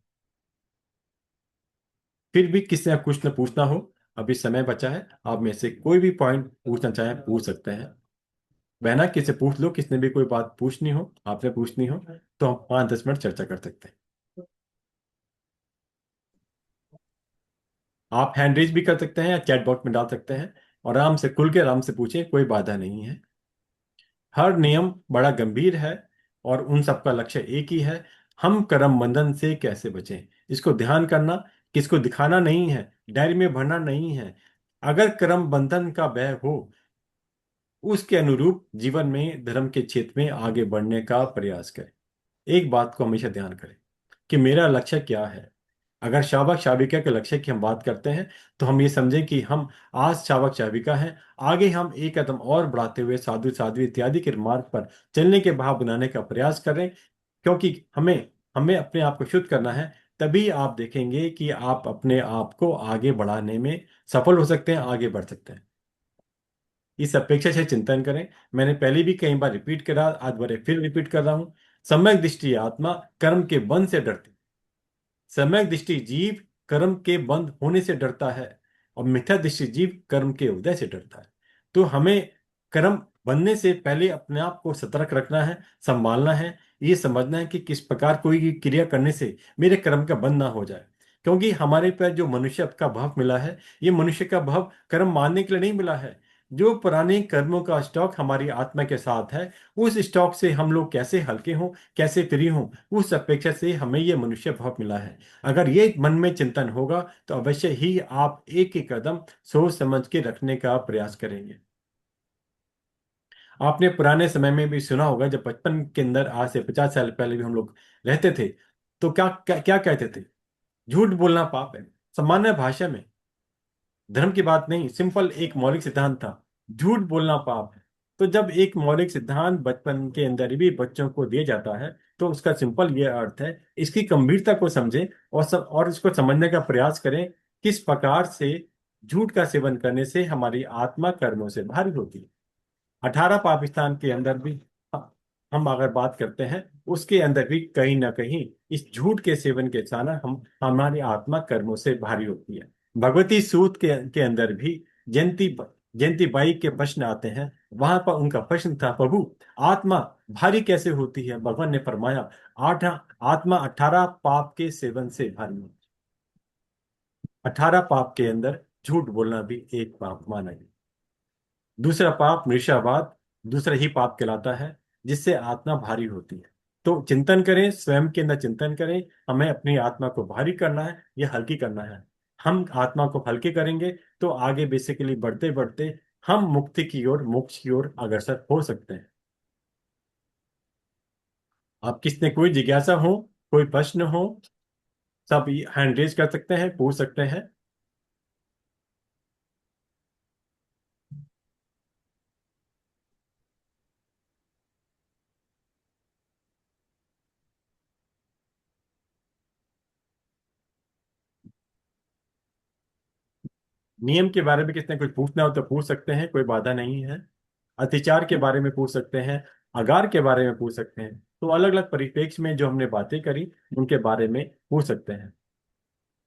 फिर भी किसी ने कुछ न पूछना हो, अभी समय बचा है, आप में से कोई भी पॉइंट पूछना चाहें पूछ सकते हैं। बहना किसी से पूछ लो, किसने भी कोई बात पूछनी हो, आपने पूछनी हो, तो हम 5-10 मिनट चर्चा कर सकते हैं। आप हैंड रेज भी कर सकते हैं या चैट बॉक्स में डाल सकते हैं, और आराम से खुल के आराम से पूछें, कोई बाधा नहीं है। हर नियम बड़ा गंभीर है और उन सबका लक्ष्य एक ही है, हम कर्म बंधन से कैसे बचें। इसको ध्यान करना, किसको दिखाना नहीं है, डायरी में भरना नहीं है। अगर कर्म बंधन का भय हो, उसके अनुरूप जीवन में धर्म के क्षेत्र में आगे बढ़ने का प्रयास करें। एक बात को हमेशा ध्यान करें कि मेरा लक्ष्य क्या है। अगर शावक शाविका के लक्ष्य की हम बात करते हैं, तो हम ये समझें कि हम आज शावक शाविका हैं, आगे हम एक कदम और बढ़ाते हुए साधु साध्वी इत्यादि के मार्ग पर चलने के भाव बनाने का प्रयास करें। क्योंकि हमें हमें अपने आप को शुद्ध करना है। तभी आप देखेंगे कि आप अपने आप को आगे बढ़ाने में सफल हो सकते हैं, आगे बढ़ सकते हैं। इस अपेक्षा से चिंतन करें। मैंने पहले भी कई बार रिपीट करा, आज बार फिर रिपीट कर रहा हूं। सम्यक दृष्टि आत्मा कर्म के बंध से डरती, सम्यक दृष्टि जीव कर्म के बंद होने से डरता है, और मिथ्या दृष्टि जीव कर्म के उदय से डरता है। तो हमें कर्म बनने से पहले अपने आप को सतर्क रखना है, संभालना है, ये समझना है कि किस प्रकार कोई क्रिया करने से मेरे कर्म का बंध ना हो जाए। क्योंकि हमारे पर जो मनुष्य का भाव मिला है, ये मनुष्य का भाव कर्म मानने के लिए नहीं मिला है। जो पुराने कर्मों का स्टॉक हमारी आत्मा के साथ है, उस स्टॉक से हम लोग कैसे हल्के हों, कैसे फ्री हों, उस अपेक्षा से हमें ये मनुष्य भाव मिला है। अगर ये मन में चिंतन होगा तो अवश्य ही आप एक एक कदम सोच समझ के रखने का प्रयास करेंगे। आपने पुराने समय में भी सुना होगा, जब बचपन के अंदर आज से 50 साल पहले भी हम लोग रहते थे, तो क्या क्या, क्या कहते थे? झूठ बोलना पाप है। सामान्य भाषा में, धर्म की बात नहीं, सिंपल एक मौलिक सिद्धांत था, झूठ बोलना पाप है। तो जब एक मौलिक सिद्धांत बचपन के अंदर भी बच्चों को दिया जाता है, तो उसका सिंपल ये अर्थ है, इसकी गंभीरता को समझें और इसको समझने का प्रयास करें, किस प्रकार से झूठ का सेवन करने से हमारी आत्मा कर्मों से भारी होती है। 18 पाकिस्तान के अंदर भी हम अगर बात करते हैं, उसके अंदर भी कहीं ना कहीं इस झूठ के सेवन के कारण हम हमारी आत्मा कर्मों से भारी होती है। भगवती सूत के अंदर भी जयंती जयंती बाई के प्रश्न आते हैं। वहां पर उनका प्रश्न था, प्रभु आत्मा भारी कैसे होती है? भगवान ने फरमाया, आठ आत्मा 18 पाप के सेवन से भारी है। 18 पाप के अंदर झूठ बोलना भी एक पाप माना गया। दूसरा पाप मृषावाद, दूसरा ही पाप कहलाता है, जिससे आत्मा भारी होती है। तो चिंतन करें, स्वयं के अंदर चिंतन करें, हमें अपनी आत्मा को भारी करना है या हल्की करना है। हम आत्मा को हल्के करेंगे तो आगे बेसिकली बढ़ते बढ़ते हम मुक्ति की ओर, मोक्ष की ओर अग्रसर हो सकते हैं। आप किसने कोई जिज्ञासा हो, कोई प्रश्न हो, सब हैंड रेज कर सकते हैं, पूछ सकते हैं। नियम के बारे में किसने कुछ पूछना हो तो पूछ सकते हैं, कोई बाधा नहीं है। अतिचार के बारे में पूछ सकते हैं, अगार के बारे में पूछ सकते हैं। तो अलग अलग परिप्रेक्ष्य में जो हमने बातें करी उनके बारे में पूछ सकते हैं।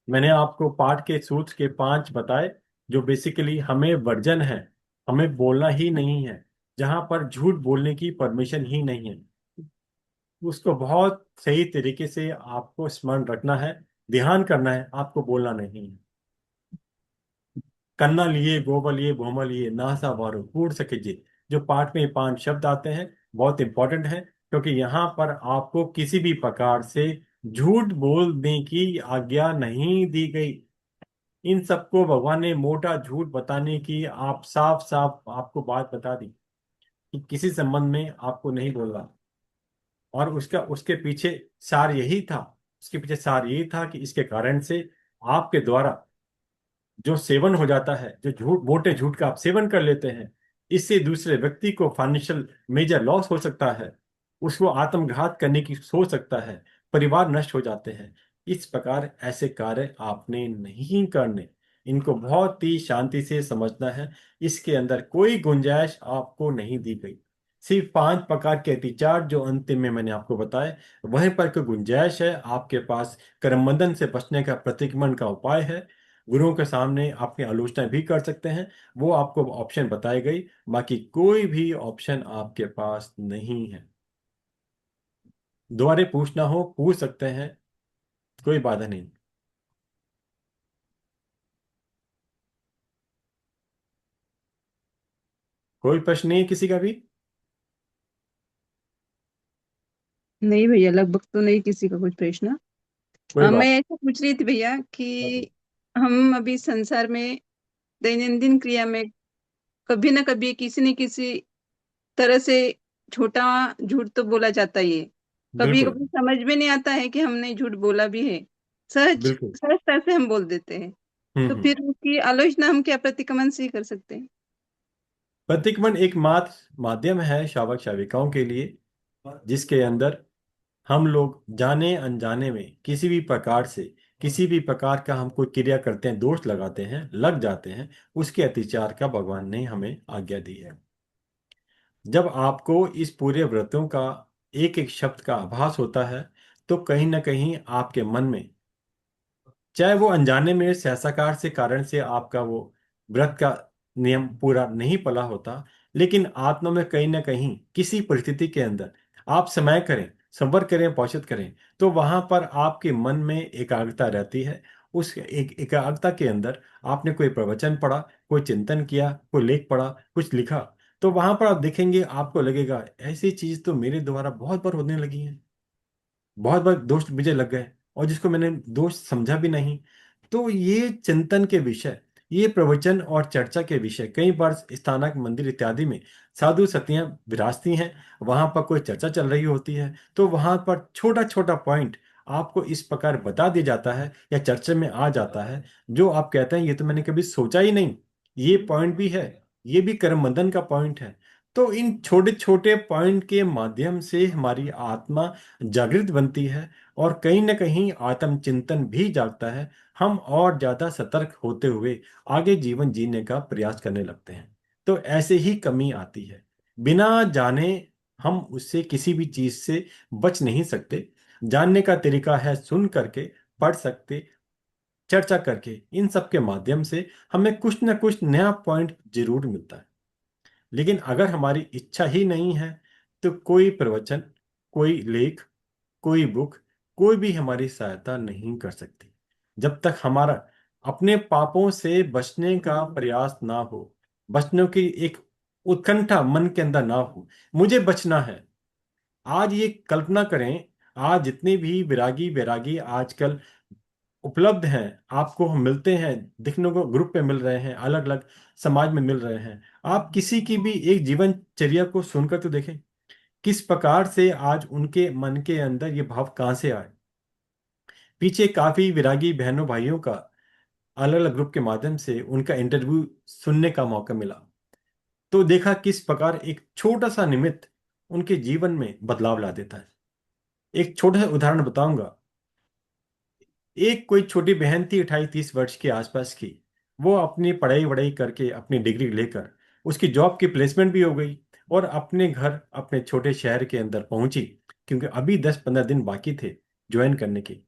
मैंने आपको पाठ के सूत्र के 5 बताए, जो बेसिकली हमें वर्जन है, हमें बोलना ही नहीं है, जहां पर झूठ बोलने की परमिशन ही नहीं है। उसको बहुत सही तरीके से आपको स्मरण रखना है, ध्यान करना है, आपको बोलना नहीं है। कन्ना लिए गोबर लिए भोमा लिए नासा वारो कूड़ सके, जो पाठ में ये 5 शब्द आते हैं, बहुत इंपॉर्टेंट है, क्योंकि यहाँ पर आपको किसी भी प्रकार से झूठ बोलने की आज्ञा नहीं दी गई। इन सबको भगवान ने मोटा झूठ बताने की आप साफ साफ आपको बात बता दी कि किसी संबंध में आपको नहीं बोलना। और उसका उसके पीछे सार यही था, उसके पीछे सार यही था कि इसके कारण से आपके द्वारा जो सेवन हो जाता है, जो झूठ, मोटे झूठ का आप सेवन कर लेते हैं, इससे दूसरे व्यक्ति को फाइनेंशियल मेजर लॉस हो सकता है, उसको आत्मघात करने की सोच सकता है, परिवार नष्ट हो जाते हैं। इस प्रकार ऐसे कार्य आपने नहीं करने। इनको बहुत ही शांति से समझना है। इसके अंदर कोई गुंजाइश आपको नहीं दी गई। सिर्फ 5 प्रकार के अतिचार जो अंतिम में मैंने आपको बताए, वहीं पर कोई गुंजाइश है आपके पास। कर्म बंधन से बचने का प्रतिक्रमण का उपाय है। गुरुओं के सामने आपकी आलोचना भी कर सकते हैं, वो आपको ऑप्शन बताई गई। बाकी कोई भी ऑप्शन आपके पास नहीं है। दोबारा पूछना हो पूछ सकते हैं, कोई बाधा नहीं। कोई प्रश्न नहीं है किसी का भी? नहीं भैया, लगभग तो नहीं किसी का कुछ प्रश्न। कोई मैं बात ऐसा पूछ रही थी भैया नहीं। कि हम अभी संसार में दैनंदिन क्रिया में कभी ना कभी किसी न किसी तरह से छोटा झूठ तो बोला जाता ही है। कभी बिल्कुल। कभी समझ में नहीं आता है कि हमने झूठ बोला भी है। सहज बिल्कुल। सहजता से हम बोल देते हैं। तो हम्म। फिर उसकी आलोचना हम क्या प्रतिक्रमण से ही कर सकते हैं? प्रतिक्रमण एक मात्र माध्यम है शावक शाविकाओं के लिए, जिसके अंदर हम लोग जाने अनजाने में किसी भी प्रकार से, किसी भी प्रकार का हम कोई क्रिया करते हैं, दोष लगाते हैं, लग जाते हैं, उसके अतिचार का भगवान ने हमें आज्ञा दी है। जब आपको इस पूरे व्रतों का एक एक शब्द का आभास होता है, तो कहीं ना कहीं आपके मन में, चाहे वो अनजाने में सहसाकार से कारण से आपका वो व्रत का नियम पूरा नहीं पला होता, लेकिन आत्मा में कहीं ना कहीं किसी परिस्थिति के अंदर आप समय करें, संवर करें, पौषित करें, तो वहां पर आपके मन में एकाग्रता रहती है। उस एक एकाग्रता के अंदर आपने कोई प्रवचन पढ़ा, कोई चिंतन किया, कोई लेख पढ़ा, कुछ लिखा, तो वहां पर आप देखेंगे, आपको लगेगा ऐसी चीज तो मेरे द्वारा बहुत बार होने लगी है, बहुत बार दोस्त मुझे लग गए, और जिसको मैंने दोस्त समझा भी नहीं। तो ये चिंतन के विषय, ये प्रवचन और चर्चा के विषय कई बार स्थानक मंदिर इत्यादि में साधु सतियां विराजती हैं, वहां पर कोई चर्चा चल रही होती है, तो वहां पर छोटा छोटा पॉइंट आपको इस प्रकार बता दिया जाता है या चर्चा में आ जाता है, जो आप कहते हैं ये तो मैंने कभी सोचा ही नहीं, ये पॉइंट भी है, ये भी कर्म बंधन का पॉइंट है। तो इन छोटे छोटे पॉइंट के माध्यम से हमारी आत्मा जागृत बनती है, और कहीं ना कहीं आत्मचिंतन भी जागता है। हम और ज्यादा सतर्क होते हुए आगे जीवन जीने का प्रयास करने लगते हैं। तो ऐसे ही कमी आती है, बिना जाने हम उससे किसी भी चीज से बच नहीं सकते। जानने का तरीका है सुन करके, पढ़ सकते, चर्चा करके, इन सब के माध्यम से हमें कुछ ना कुछ नया पॉइंट जरूर मिलता है। लेकिन अगर हमारी इच्छा ही नहीं है तो कोई प्रवचन, कोई लेख, कोई बुक, कोई भी हमारी सहायता नहीं कर सकती। जब तक हमारा अपने पापों से बचने का प्रयास ना हो, बचने की एक उत्कंठा मन के अंदर ना हो, मुझे बचना है। आज ये कल्पना करें, आज जितने भी विरागी वैरागी आजकल उपलब्ध हैं, आपको हम मिलते हैं, दिखने को ग्रुप पे मिल रहे हैं, अलग अलग समाज में मिल रहे हैं, आप किसी की भी एक जीवनचर्या को सुनकर तो देखें, किस प्रकार से आज उनके मन के अंदर ये भाव कहाँ से आए। पीछे काफी विरागी बहनों भाइयों का अलग अलग ग्रुप के माध्यम से उनका इंटरव्यू सुनने का मौका मिला, तो देखा किस प्रकार एक छोटा सा निमित्त उनके जीवन में बदलाव ला देता है। एक छोटा सा उदाहरण बताऊंगा। एक कोई छोटी बहन थी 28-30 वर्ष के आसपास की। वो अपनी पढ़ाई वढ़ाई करके अपनी डिग्री लेकर उसकी जॉब की प्लेसमेंट भी हो गई और अपने घर अपने छोटे शहर के अंदर पहुंची, क्योंकि अभी 10-15 दिन बाकी थे ज्वाइन करने के।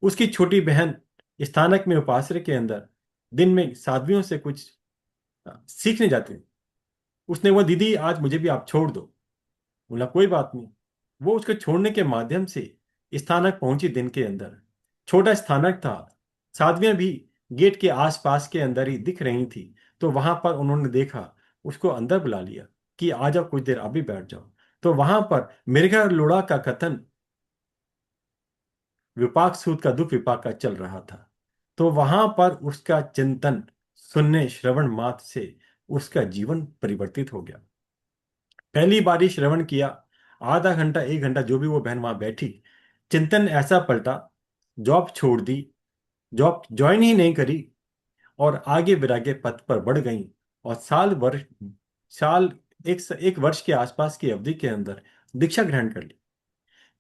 उसकी छोटी बहन स्थानक में उपाश्रय के अंदर दिन में साध्वियों से कुछ सीखने जाती। उसने वो, दीदी आज मुझे भी आप छोड़ दो। बोला कोई बात नहीं। वो उसको छोड़ने के माध्यम से स्थानक पहुंची दिन के अंदर। छोटा स्थानक था, साधवियां भी गेट के आसपास के अंदर ही दिख रही थी। तो वहां पर उन्होंने देखा, उसको अंदर बुला लिया कि आ जाओ, कुछ देर अभी बैठ जाओ। तो वहां पर मृगा लोड़ा का कथन विपाक सूत का दुख विपाक का चल रहा था। तो वहां पर उसका चिंतन सुनने श्रवण मात्र से उसका जीवन परिवर्तित हो गया। पहली बारी श्रवण किया, आधा घंटा 1 घंटा जो भी वो बहन वहां बैठी, चिंतन ऐसा पलटा, जॉब छोड़ दी, जॉब ज्वाइन ही नहीं करी और आगे विरागे पथ पर बढ़ गई। और साल एक वर्ष के आसपास की अवधि के अंदर दीक्षा ग्रहण कर ली।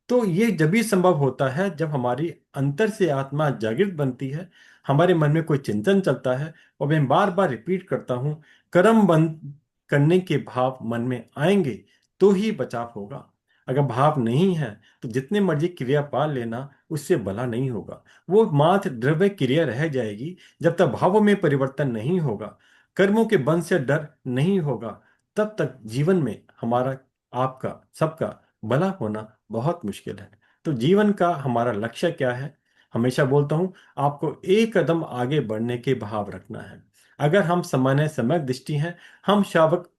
तो ये जब भी संभव होता है जब हमारी अंतर से आत्मा जागृत बनती है, हमारे मन में कोई चिंतन चलता है। और मैं बार बार रिपीट करता हूं, कर्म बंद करने के भाव मन में आएंगे तो ही बचाव होगा। अगर भाव नहीं है तो जितने मर्जी क्रिया पाल लेना, उससे भला नहीं होगा। वो मात्र द्रव्य क्रिया रह जाएगी। जब तक भावों में परिवर्तन नहीं होगा, कर्मों के बंध से डर नहीं होगा, तब तक जीवन में हमारा, आपका, सबका भला होना बहुत मुश्किल है। तो जीवन का हमारा लक्ष्य क्या है? हमेशा बोलता हूं, आपको एक कदम आगे बढ़ने के भाव रखना है। अगर हम सामान्य समय दृष्टि हैं, हम शावक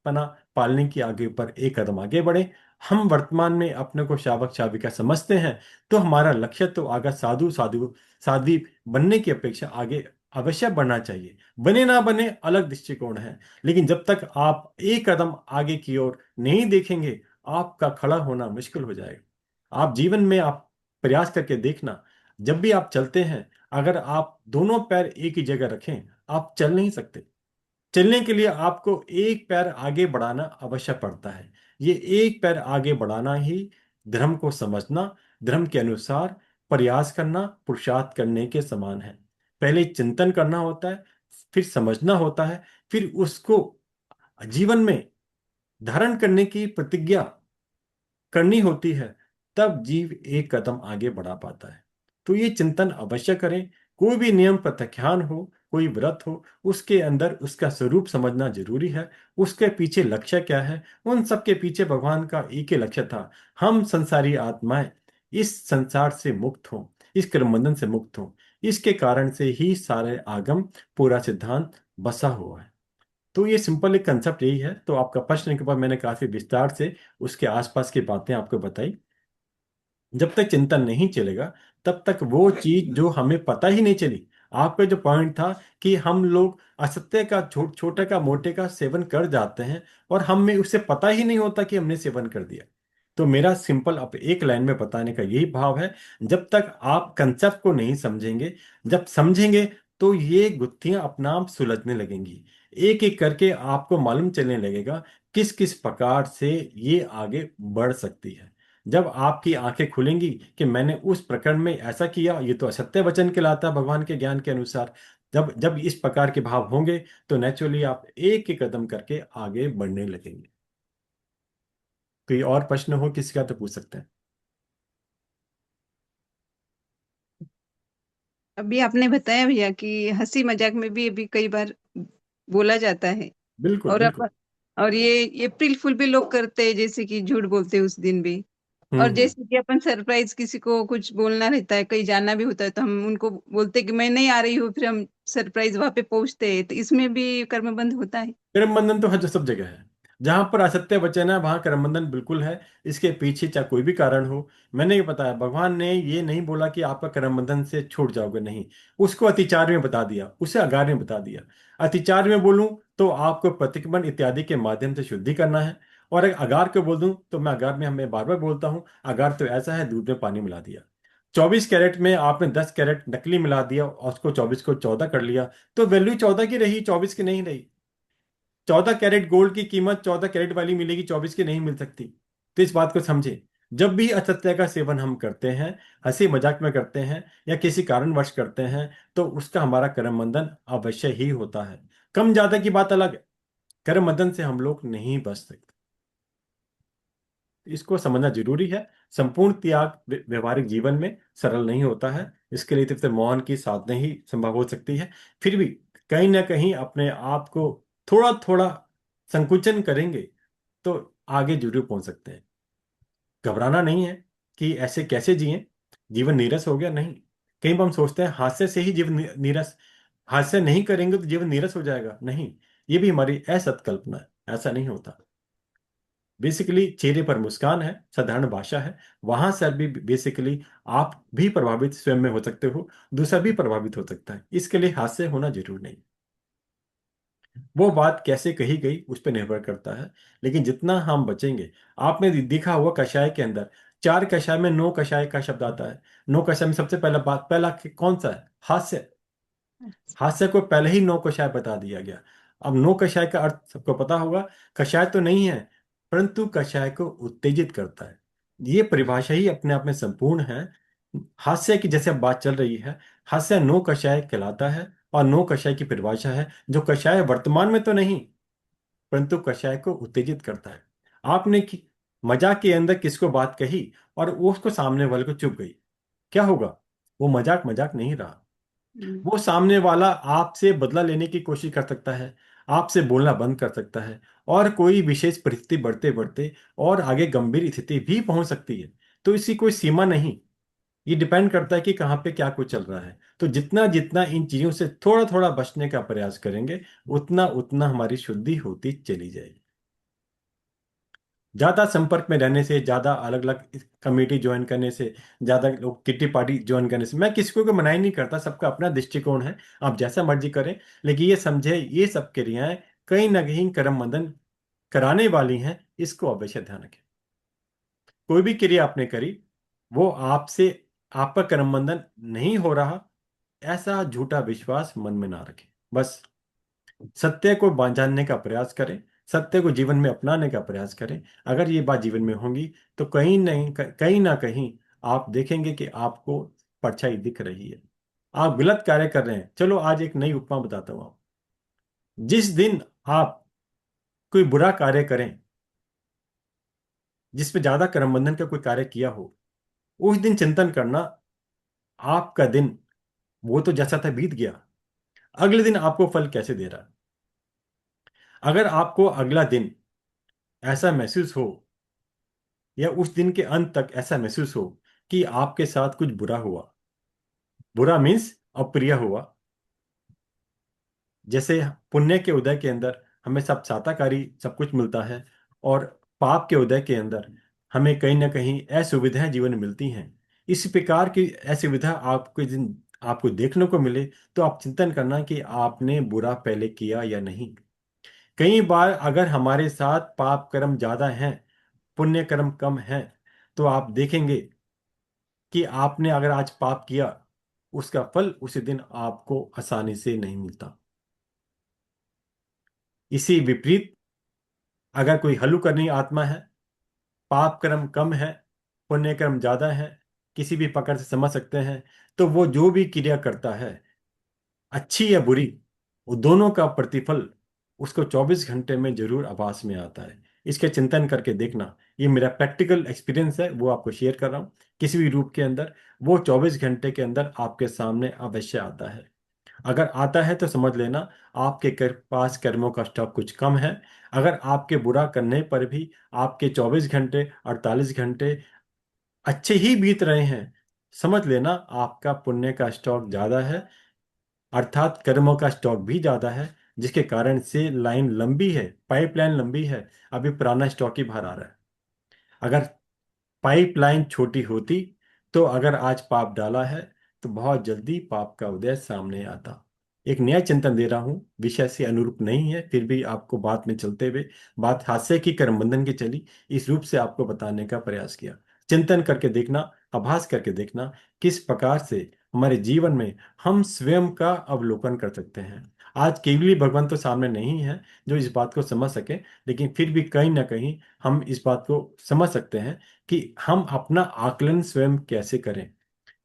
पना पालने की आगे पर एक कदम आगे बढ़े। हम वर्तमान में अपने को शावक शाविका समझते हैं, तो हमारा लक्ष्य तो आगे साधु साधु साध्वी बनने की अपेक्षा आगे अवश्य बढ़ना चाहिए। बने ना बने अलग दृष्टिकोण है, लेकिन जब तक आप एक कदम आगे की ओर नहीं देखेंगे, आपका खड़ा होना मुश्किल हो जाएगा। आप जीवन में आप प्रयास करके देखना, जब भी आप चलते हैं, अगर आप दोनों पैर एक ही जगह रखें, आप चल नहीं सकते। चलने के लिए आपको एक पैर आगे बढ़ाना अवश्य पड़ता है। ये एक पैर आगे बढ़ाना ही धर्म को समझना, धर्म के अनुसार प्रयास करना, पुरुषार्थ करने के समान है। पहले चिंतन करना होता है, फिर समझना होता है, फिर उसको जीवन में धारण करने की प्रतिज्ञा करनी होती है। तब जीव एक कदम आगे बढ़ा पाता है। तो ये चिंतन अवश्य करें। कोई भी नियम प्रत्याख्यान हो, कोई व्रत हो, उसके अंदर उसका स्वरूप समझना जरूरी है। उसके पीछे लक्ष्य क्या है? उन सब के पीछे भगवान का एक ही लक्ष्य था, हम संसारी आत्माएं इस संसार से मुक्त हों, इस कर्म बंधन से मुक्त हों। इसके कारण से ही सारे आगम, पूरा सिद्धांत बसा हुआ है। तो ये सिंपल एक कंसेप्ट यही है। तो आपका प्रश्न के बाद मैंने काफी विस्तार से उसके आसपास की बातें आपको बताई। जब तक चिंतन नहीं चलेगा, तब तक वो चीज जो हमें पता ही नहीं चली। आपका जो पॉइंट था कि हम लोग असत्य का, छोटे का मोटे का सेवन कर जाते हैं और हमें उससे पता ही नहीं होता कि हमने सेवन कर दिया। तो मेरा सिंपल अब एक लाइन में बताने का यही भाव है, जब तक आप कंसेप्ट को नहीं समझेंगे, जब समझेंगे तो ये गुत्थियां अपना आप सुलझने लगेंगी। एक एक करके आपको मालूम चलने लगेगा किस किस प्रकार से ये आगे बढ़ सकती है। जब आपकी आंखें खुलेंगी कि मैंने उस प्रकरण में ऐसा किया, ये तो असत्य वचन कहलाता है भगवान के ज्ञान के अनुसार। जब जब इस प्रकार के भाव होंगे, तो नेचुरली आप एक एक कदम करके आगे बढ़ने लगेंगे। कोई और प्रश्न हो किसी का तो पूछ सकते हैं। अभी आपने बताया भैया कि हंसी मजाक में भी अभी कई बार बोला जाता है। बिल्कुल और बिल्कुल। और ये अप्रैल फुल भी लोग करते हैं, जैसे कि झूठ बोलते हैं उस दिन भी। और हम्म। जैसे कि अपन सरप्राइज किसी को कुछ बोलना रहता है, कहीं जाना भी होता है, तो हम उनको बोलते हैं कि मैं नहीं आ रही हूँ, फिर हम सरप्राइज वहां पे पहुंचते हैं, तो इसमें भी कर्मबंध होता है। कर्म बंधन तो हर सब जगह है। जहां पर असत्य वचन है वहां कर्म बंधन बिल्कुल है। इसके पीछे चाहे कोई भी कारण हो, मैंने ये बताया, भगवान ने ये नहीं बोला कि आपका कर्म बंधन से छूट जाओगे, नहीं। उसको अतिचार में बता दिया, उसे अगार में बता दिया। अतिचार में बोलूं तो आपको प्रतिक्रमण इत्यादि के माध्यम से शुद्धि करना है। और अगर अगार को बोल दूं तो मैं अगार में हमें बार बार बोलता हूं, अगार तो ऐसा है, दूध में पानी मिला दिया। 24 कैरेट में आपने 10 कैरेट नकली मिला दिया और उसको 24 को 14 कर लिया, तो वैल्यू 14 की रही, 24 की नहीं रही। 14 कैरेट गोल्ड की कीमत 14 कैरेट वाली मिलेगी, 24 की नहीं मिल सकती। तो इस बात को समझे। जब भी असत्य का सेवन हम करते हैं, हंसी मजाक में करते हैं या किसी कारणवश करते हैं, तो उसका हमारा कर्म बंधन अवश्य ही होता है। कम ज्यादा की बात अलग है, कर्म बंधन से हम लोग नहीं बच सकते। इसको समझना जरूरी है। संपूर्ण त्याग व्यवहारिक जीवन में सरल नहीं होता है। इसके लिए सिर्फ मौन की साधना ही संभव हो सकती है। फिर भी कहीं ना कहीं अपने आप को थोड़ा थोड़ा संकुचन करेंगे तो आगे जरूर पहुंच सकते हैं। घबराना नहीं है कि ऐसे कैसे जिएं, जीवन नीरस हो गया, नहीं। कई बार हम सोचते हैं हास्य से ही जीवन नीरस, हास्य नहीं करेंगे तो जीवन नीरस हो जाएगा, नहीं। ये भी हमारी असत कल्पना है, ऐसा नहीं होता। बेसिकली चेहरे पर मुस्कान है, साधारण भाषा है, वहां से भी बेसिकली आप भी प्रभावित स्वयं में हो सकते हो, दूसरा भी प्रभावित हो सकता है। इसके लिए हास्य होना जरूर नहीं। वो बात कैसे कही गई उस पर निर्भर करता है। लेकिन जितना हम बचेंगे, आपने देखा हुआ कषाय के अंदर 4 कषाय में 9 कषाय का शब्द आता है। 9 कषाय में सबसे पहला बात, पहला कौन सा है? हास्य। हास्य को पहले ही 9 कषाय बता दिया गया। अब 9 कषाय का अर्थ सबको पता होगा। कषाय तो नहीं है, परंतु कषाय को उत्तेजित करता है। ये परिभाषा ही अपने आप में संपूर्ण है। हास्य की जैसे अब बात चल रही है, हास्य 9 कषाय कहलाता है। और 9 कषाय की परिभाषा है, जो कषाय वर्तमान में तो नहीं, परंतु कषाय को उत्तेजित करता है। आपने मजाक के अंदर किसको बात कही और वो उसको सामने वाले को चुभ गई, क्या होगा? वो मजाक मजाक नहीं रहा। हम्म। वो सामने वाला आपसे बदला लेने की कोशिश कर सकता है, आपसे बोलना बंद कर सकता है, और कोई विशेष परिस्थिति बढ़ते बढ़ते और आगे गंभीर स्थिति भी पहुंच सकती है। तो इसकी कोई सीमा नहीं। ये डिपेंड करता है कि कहाँ पे क्या कुछ चल रहा है। तो जितना जितना इन चीजों से थोड़ा थोड़ा बचने का प्रयास करेंगे, उतना उतना हमारी शुद्धि होती चली जाएगी। ज्यादा संपर्क में रहने से, ज्यादा अलग अलग कमेटी ज्वाइन करने से, ज्यादा लोग किट्टी पार्टी ज्वाइन करने से, मैं किसी को मना ही नहीं करता, सबका अपना दृष्टिकोण है। आप जैसा मर्जी करें। लेकिन ये समझे, ये सब क्रियाएं कहीं ना कहीं कर्म बंधन कराने वाली हैं, इसको अवश्य ध्यान रखें। कोई भी क्रिया आपने करी, वो आपसे, आपका कर्म बंधन नहीं हो रहा, ऐसा झूठा विश्वास मन में ना रखें। बस सत्य को जानने का प्रयास करें, सत्य को जीवन में अपनाने का प्रयास करें। अगर ये बात जीवन में होंगी तो कहीं नहीं, कहीं ना कहीं आप देखेंगे कि आपको परछाई दिख रही है। आप गलत कार्य कर रहे हैं। चलो आज एक नई उपमा बताता हूं आप। जिस दिन आप कोई बुरा कार्य करें, जिसमें ज्यादा कर्म बंधन का कोई कार्य किया हो, उस दिन चिंतन करना, आपका दिन वो तो जैसा था बीत गया, अगले दिन आपको फल कैसे दे रहा है। अगर आपको अगला दिन ऐसा महसूस हो, या उस दिन के अंत तक ऐसा महसूस हो कि आपके साथ कुछ बुरा हुआ, बुरा मीन्स अप्रिय हुआ, जैसे पुण्य के उदय के अंदर हमें सब साताकारी सब कुछ मिलता है, और पाप के उदय के अंदर हमें कहीं ना कहीं असुविधाएं जीवन में मिलती हैं। इस प्रकार की असुविधा आपको दिन आपको देखने को मिले, तो आप चिंतन करना कि आपने बुरा पहले किया या नहीं। कई बार अगर हमारे साथ पाप कर्म ज्यादा हैं, पुण्य कर्म कम हैं, तो आप देखेंगे कि आपने अगर आज पाप किया, उसका फल उसी दिन आपको आसानी से नहीं मिलता। इसी विपरीत अगर कोई हल्लुकर्णी आत्मा है, पाप कर्म कम है, पुण्य कर्म ज्यादा है, किसी भी प्रकार से समझ सकते हैं, तो वो जो भी क्रिया करता है, अच्छी या बुरी, वो दोनों का प्रतिफल उसको 24 घंटे में जरूर आभास में आता है। इसके चिंतन करके देखना। ये मेरा प्रैक्टिकल एक्सपीरियंस है, वो आपको शेयर कर रहा हूँ। किसी भी रूप के अंदर वो 24 घंटे के अंदर आपके सामने अवश्य आता है। अगर आता है तो समझ लेना आपके पास कर्मों का स्टॉक कुछ कम है। अगर आपके बुरा करने पर भी आपके 24 घंटे 48 घंटे अच्छे ही बीत रहे हैं, समझ लेना आपका पुण्य का स्टॉक ज्यादा है, अर्थात कर्मों का स्टॉक भी ज्यादा है। जिसके कारण से लाइन लंबी है, पाइपलाइन लंबी है, अभी पुराना स्टॉक ही बाहर आ रहा है। अगर पाइपलाइन छोटी होती तो अगर आज पाप डाला है तो बहुत जल्दी पाप का उदय सामने आता। एक नया चिंतन दे रहा हूं, विषय से अनुरूप नहीं है, फिर भी आपको बात में चलते हुए बात हास्य की कर्म बंधन की चली, इस रूप से आपको बताने का प्रयास किया। चिंतन करके देखना, आभास करके देखना किस प्रकार से हमारे जीवन में हम स्वयं का अवलोकन कर सकते हैं। आज केवली भगवान तो सामने नहीं है जो इस बात को समझ सके, लेकिन फिर भी कहीं ना कहीं हम इस बात को समझ सकते हैं कि हम अपना आकलन स्वयं कैसे करें,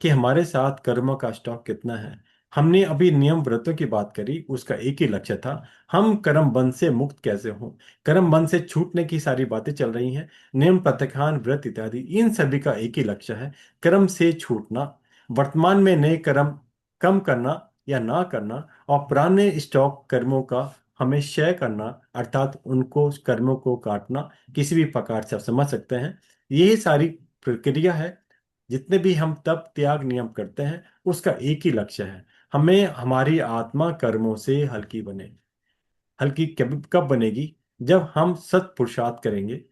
कि हमारे साथ कर्मों का स्टॉक कितना है। हमने अभी नियम व्रतों की बात करी, उसका एक ही लक्ष्य था, हम कर्म बंध से मुक्त कैसे हों। कर्म बंध से छूटने की सारी बातें चल रही हैं, नियम प्रत्याख्यान व्रत इत्यादि, इन सभी का एक ही लक्ष्य है, कर्म से छूटना। वर्तमान में नए कर्म कम करना या ना करना, और पुराने स्टॉक कर्मों का हमें क्षय करना, अर्थात उनको कर्मों को काटना, किसी भी प्रकार से आप समझ सकते हैं। यही सारी प्रक्रिया है। जितने भी हम तप त्याग नियम करते हैं उसका एक ही लक्ष्य है, हमें हमारी आत्मा कर्मों से हल्की बने। हल्की कब कब बनेगी? जब हम सत पुरुषार्थ करेंगे,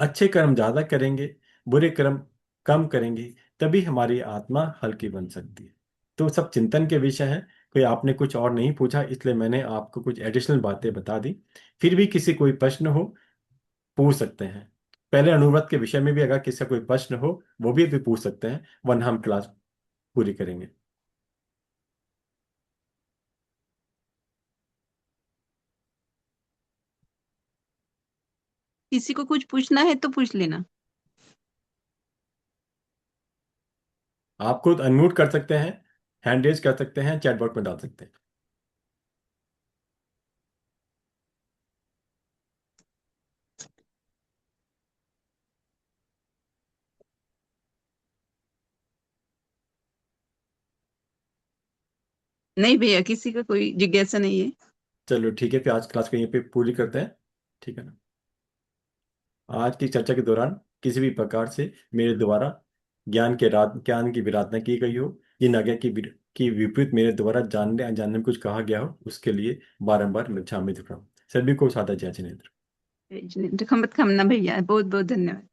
अच्छे कर्म ज्यादा करेंगे, बुरे कर्म कम करेंगे, तभी हमारी आत्मा हल्की बन सकती है। तो सब चिंतन के विषय हैं। कोई आपने कुछ और नहीं पूछा, इसलिए मैंने आपको कुछ एडिशनल बातें बता दी। फिर भी किसी कोई प्रश्न हो पूछ सकते हैं। पहले अनुव्रत के विषय में भी अगर किसी का कोई प्रश्न हो वो भी पूछ सकते हैं, वरना हम क्लास पूरी करेंगे। किसी को कुछ पूछना है तो पूछ लेना। आप खुद अनम्यूट कर सकते हैं, हैंड रेज कर सकते हैं, चैट बॉक्स में डाल सकते हैं। नहीं भैया, किसी का कोई जिज्ञासा नहीं है। चलो ठीक है, फिर आज क्लास को यहीं पे पूरी करते हैं। ठीक है ना? आज की चर्चा के दौरान किसी भी प्रकार से मेरे द्वारा ज्ञान की विराधना की गई हो, जिन आज्ञा की विपरीत मेरे द्वारा जानने अनजाने में कुछ कहा गया हो, उसके लिए बारंबार मैं क्षमा मांगता हूँ। सभी को सादा जय जिनेन्द्र। खमत खमना भैया, बहुत बहुत धन्यवाद।